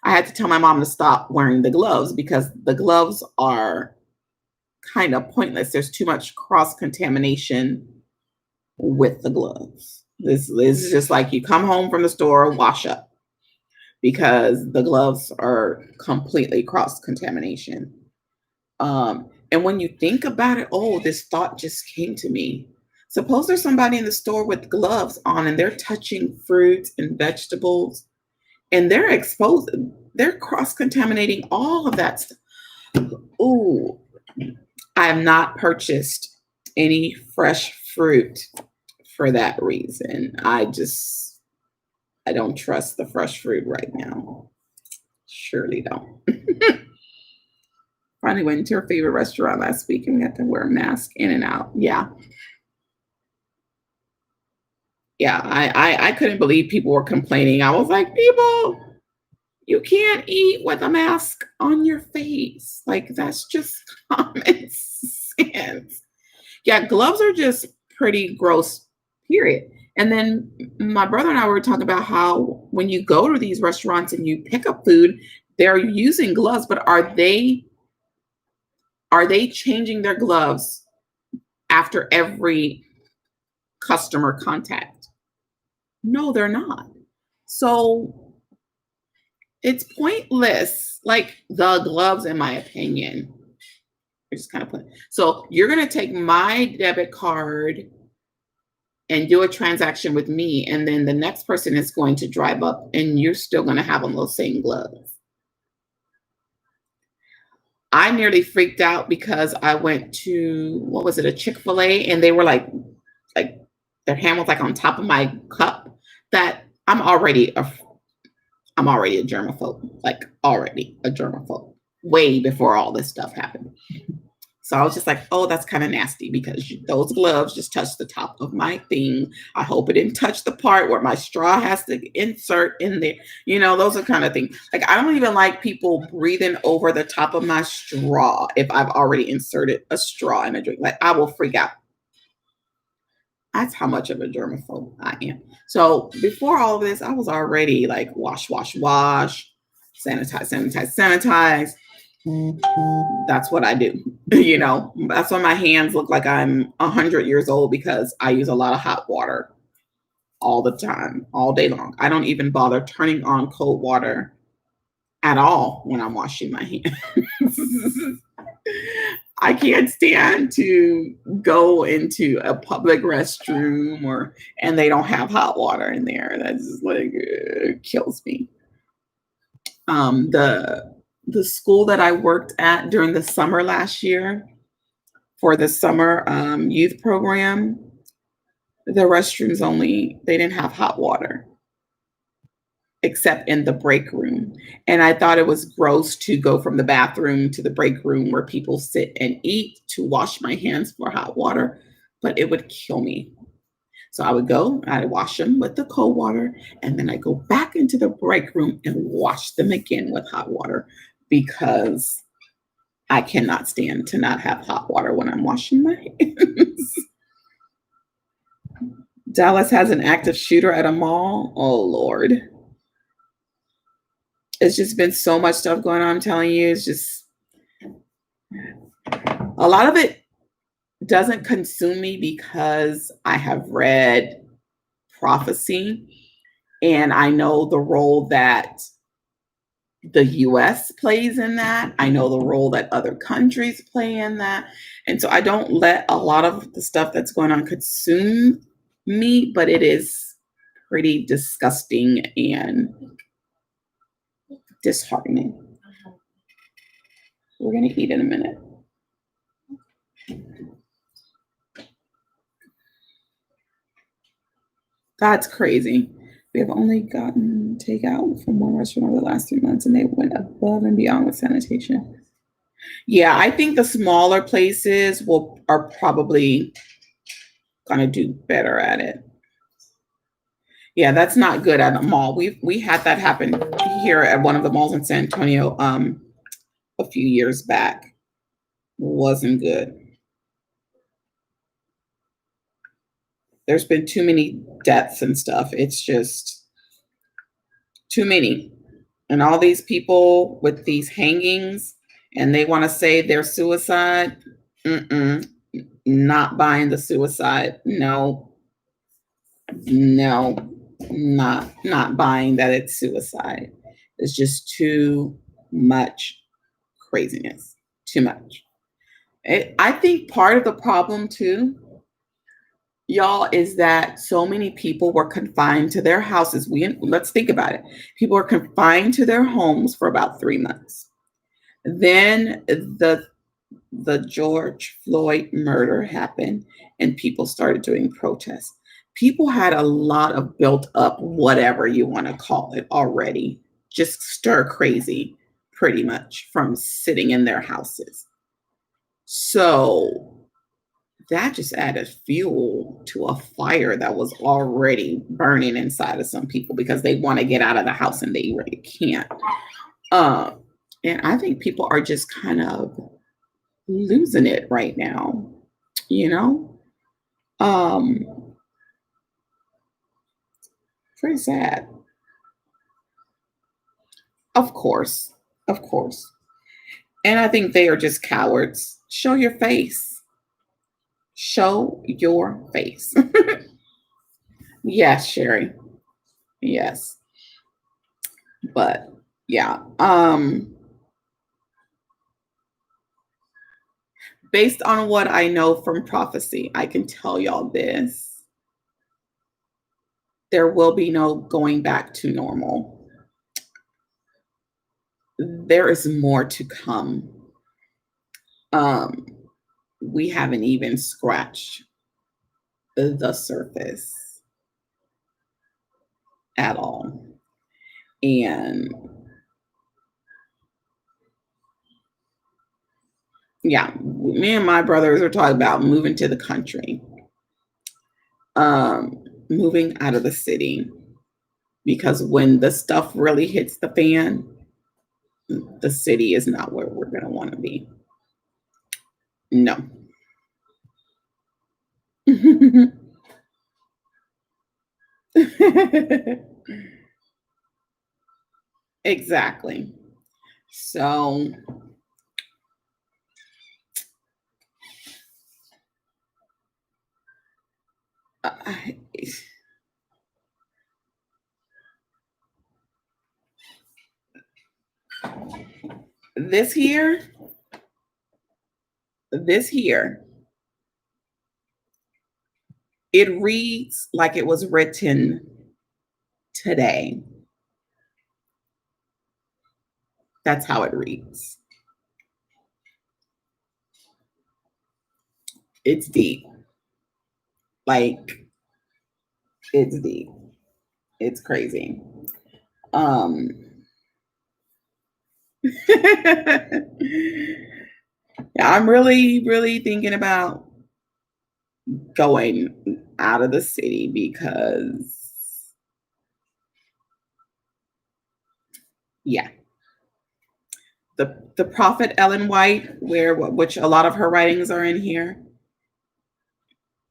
I had to tell my mom to stop wearing the gloves because the gloves are kind of pointless. There's too much cross-contamination with the gloves. This is just like you come home from the store, wash up, because the gloves are completely cross-contamination. And when you think about it, oh, this thought just came to me. Suppose there's somebody in the store with gloves on and they're touching fruits and vegetables and they're exposed, they're cross-contaminating all of that stuff. Ooh, I have not purchased any fresh fruit for that reason. I don't trust the fresh fruit right now. Surely don't. Finally went to her favorite restaurant last week and we had to wear a mask in and out. Yeah. Yeah, I couldn't believe people were complaining. I was like, people, you can't eat with a mask on your face. Like, that's just common sense. Yeah, gloves are just pretty gross, period. And then my brother and I were talking about how when you go to these restaurants and you pick up food, they're using gloves, but are they changing their gloves after every customer contact? No, they're not. So it's pointless. Like, the gloves, in my opinion, are just kind of pointless. So you're going to take my debit card and do a transaction with me, and then the next person is going to drive up and you're still going to have on those same gloves. I nearly freaked out because I went to, what was it, a Chick-fil-A, and they were like their hand was like on top of my cup. That I'm already a germaphobe, like already a germaphobe, way before all this stuff happened. So I was just like, oh, that's kind of nasty because those gloves just touched the top of my thing. I hope it didn't touch the part where my straw has to insert in there. You know, those are kind of things. Like, I don't even like people breathing over the top of my straw if I've already inserted a straw in a drink. Like, I will freak out. That's how much of a germaphobe I am. So before all of this, I was already like, wash, wash, wash, sanitize, sanitize, sanitize. That's what I do. You know, that's why my hands look like I'm 100 years old, because I use a lot of hot water all the time, all day long. I don't even bother turning on cold water at all when I'm washing my hands. I can't stand to go into a public restroom and they don't have hot water in there. That's just like kills me. The school that I worked at during the summer last year for the summer youth program, the restrooms only they didn't have hot water except in the break room. And I thought it was gross to go from the bathroom to the break room where people sit and eat to wash my hands for hot water, but it would kill me. So I would go, I'd wash them with the cold water, and then I go back into the break room and wash them again with hot water because I cannot stand to not have hot water when I'm washing my hands. Dallas has an active shooter at a mall. Oh, Lord. It's just been so much stuff going on. I'm telling you, it's just a lot of it doesn't consume me because I have read prophecy and I know the role that the US plays in that. I know the role that other countries play in that. And so I don't let a lot of the stuff that's going on consume me, but it is pretty disgusting and disheartening. We're going to eat in a minute. That's crazy. We have only gotten takeout from one restaurant over the last 3 months, and they went above and beyond with sanitation. Yeah, I think the smaller places are probably gonna do better at it. Yeah, that's not good at a mall. We had that happen here at one of the malls in San Antonio a few years back. Wasn't good. There's been too many deaths and stuff. It's just too many. And all these people with these hangings and they want to say they're suicide. Mm-mm, not buying the suicide. No, no, not buying that it's suicide. It's just too much craziness. Too much. I think part of the problem too, y'all, is that so many people were confined to their houses. Let's think about it. People were confined to their homes for about 3 months. Then the George Floyd murder happened and people started doing protests. People had a lot of built up, whatever you want to call it already, just stir crazy pretty much from sitting in their houses. So that just added fuel to a fire that was already burning inside of some people because they want to get out of the house and they really can't. And I think people are just kind of losing it right now, you know? Pretty sad. Of course. Of course. And I think they are just cowards. Show your face. Show your face. Yes, Sherry. Yes. But yeah. Based on what I know from prophecy, I can tell y'all this. There will be no going back to normal. There is more to come. We haven't even scratched the surface at all. And yeah, me and my brothers are talking about moving to the country, moving out of the city, because when the stuff really hits the fan, the city is not where we're going to want to be. No. Exactly. So this year, this here, it reads like it was written today. That's how it reads. It's deep. Like, it's deep. It's crazy. I'm really thinking about going out of the city because, yeah, the prophet Ellen White, which a lot of her writings are in here,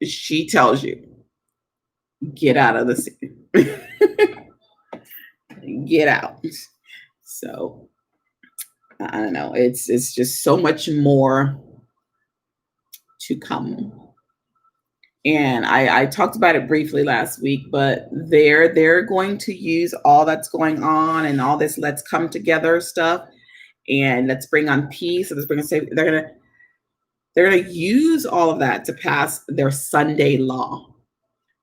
she tells you get out of the city, get out. So I don't know. It's just so much more to come. And I talked about it briefly last week, but they're going to use all that's going on and all this let's come together stuff and let's bring on peace. So let's bring say they're gonna use all of that to pass their Sunday law,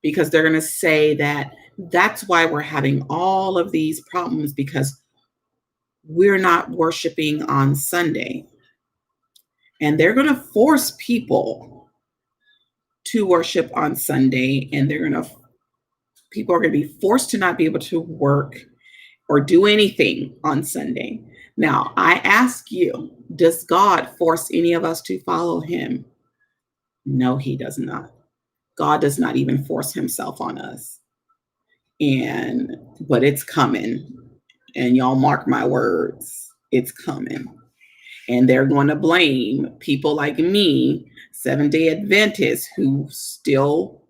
because they're gonna say that that's why we're having all of these problems, because we're not worshiping on Sunday. And they're gonna force people to worship on Sunday, and people are going to be forced to not be able to work or do anything on Sunday. Now, I ask you, does God force any of us to follow him? No, he does not. God does not even force himself on us. But it's coming. And y'all mark my words, it's coming. And they're going to blame people like me, Seventh-day Adventists, who still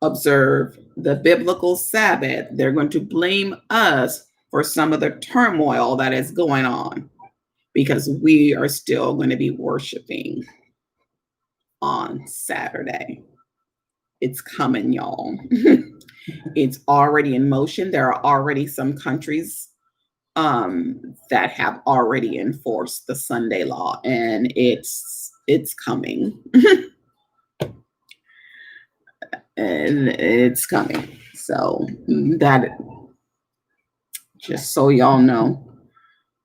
observe the biblical Sabbath. They're going to blame us for some of the turmoil that is going on, because we are still going to be worshiping on Saturday. It's coming, y'all. It's already in motion. There are already some countries that have already enforced the Sunday law, and it's coming. And it's coming. So that, just so y'all know.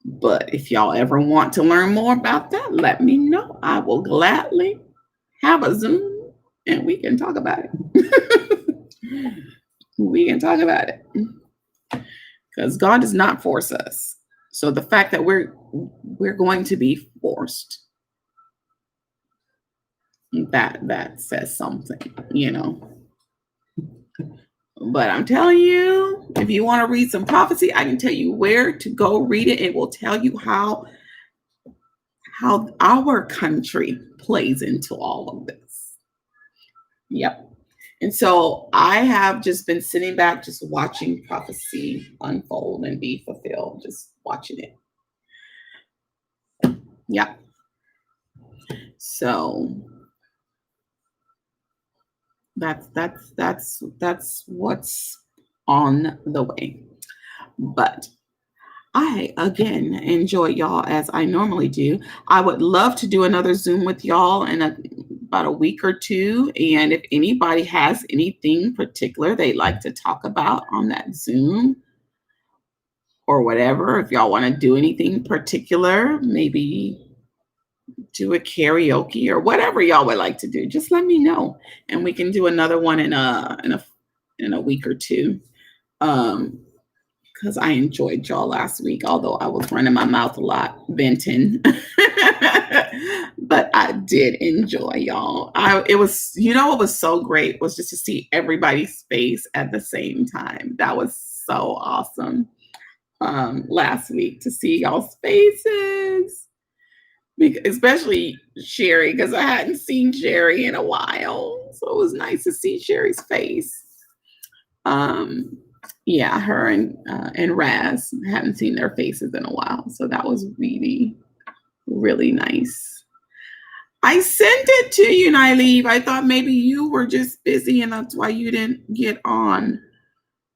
But if y'all ever want to learn more about that, let me know. I will gladly have a Zoom and we can talk about it. We can talk about it. Because God does not force us. So the fact that we're going to be forced, that says something, you know. But I'm telling you, if you want to read some prophecy, I can tell you where to go read it. It will tell you how our country plays into all of this. Yep. And so I have just been sitting back, just watching prophecy unfold and be fulfilled, just watching it. Yeah. So that's what's on the way. But I again enjoy y'all as I normally do. I would love to do another Zoom with y'all in about a week or two. And if anybody has anything particular they'd like to talk about on that Zoom or whatever, if y'all want to do anything particular, maybe do a karaoke or whatever y'all would like to do, just let me know. And we can do another one in a week or two. Because I enjoyed y'all last week, although I was running my mouth a lot, venting. But I did enjoy y'all. It was, what was so great was just to see everybody's face at the same time. That was so awesome. Last week to see y'all's faces, especially Sherry, because I hadn't seen Sherry in a while. So it was nice to see Sherry's face. Yeah, her and Raz, haven't seen their faces in a while. So that was really, really nice. I sent it to you, Nyleave. I thought maybe you were just busy and that's why you didn't get on.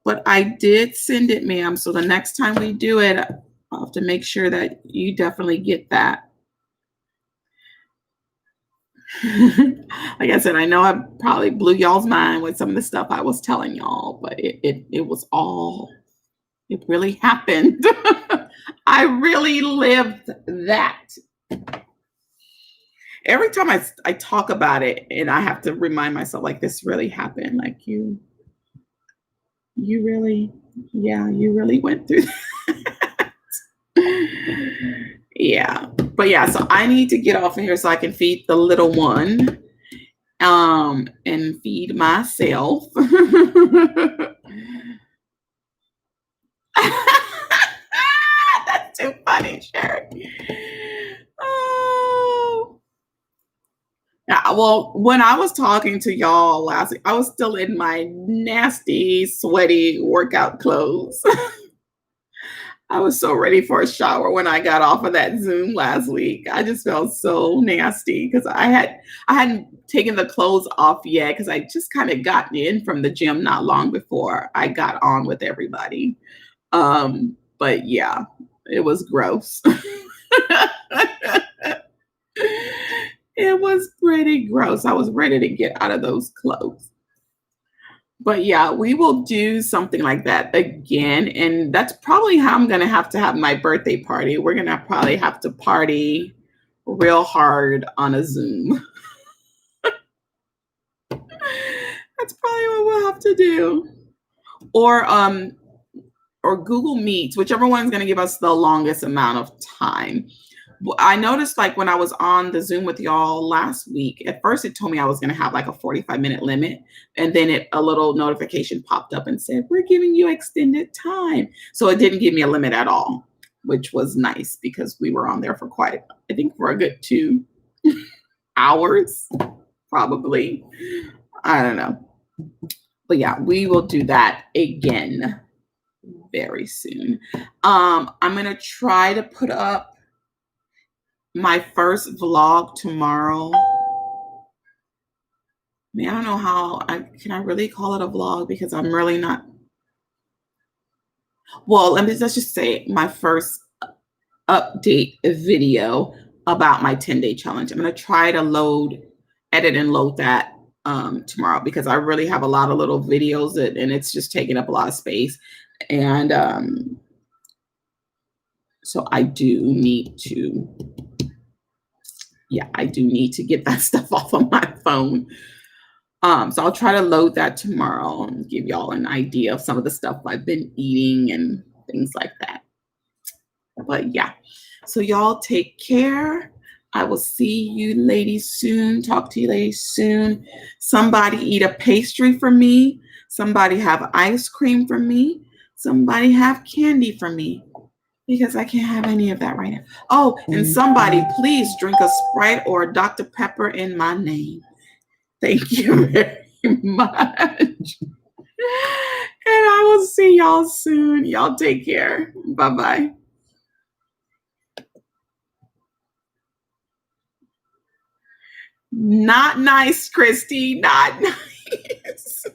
But I did send it, ma'am. So the next time we do it, I'll have to make sure that you definitely get that. Like I said, I know I probably blew y'all's mind with some of the stuff I was telling y'all, but it was all, it really happened. I really lived that. Every time I talk about it, and I have to remind myself, like, this really happened. Like, you really, yeah, you really went through that. Yeah. But yeah, so I need to get off of here so I can feed the little one, and feed myself. That's too funny, Sherry. Oh. Yeah, well, when I was talking to y'all last week, I was still in my nasty, sweaty workout clothes. I was so ready for a shower when I got off of that Zoom last week. I just felt so nasty because I hadn't taken the clothes off yet because I just kind of gotten in from the gym not long before I got on with everybody. But yeah, it was gross. It was pretty gross. I was ready to get out of those clothes. But yeah, we will do something like that again. And that's probably how I'm going to have my birthday party. We're going to probably have to party real hard on a Zoom. That's probably what we'll have to do. Or Google Meets, whichever one's going to give us the longest amount of time. I noticed, like, when I was on the Zoom with y'all last week, at first it told me I was going to have like a 45-minute limit. And then a little notification popped up and said, we're giving you extended time. So it didn't give me a limit at all, which was nice because we were on there for I think for a good 2 hours, probably. I don't know. But yeah, we will do that again very soon. I'm going to try to put up my first vlog tomorrow. I mean, I don't know how can I really call it a vlog because I'm really not. Well, let's just say my first update video about my 10-day challenge. I'm going to try to edit and load that tomorrow because I really have a lot of little videos and it's just taking up a lot of space. And so I do need to, I do need to get that stuff off of my phone. So I'll try to load that tomorrow and give y'all an idea of some of the stuff I've been eating and things like that. But yeah, so y'all take care. I will see you ladies soon. Talk to you ladies soon. Somebody eat a pastry for me. Somebody have ice cream for me. Somebody have candy for me because I can't have any of that right now. Oh, and somebody please drink a Sprite or a Dr. Pepper in my name. Thank you very much. And I will see y'all soon. Y'all take care. Bye-bye. Not nice, Christy. Not nice.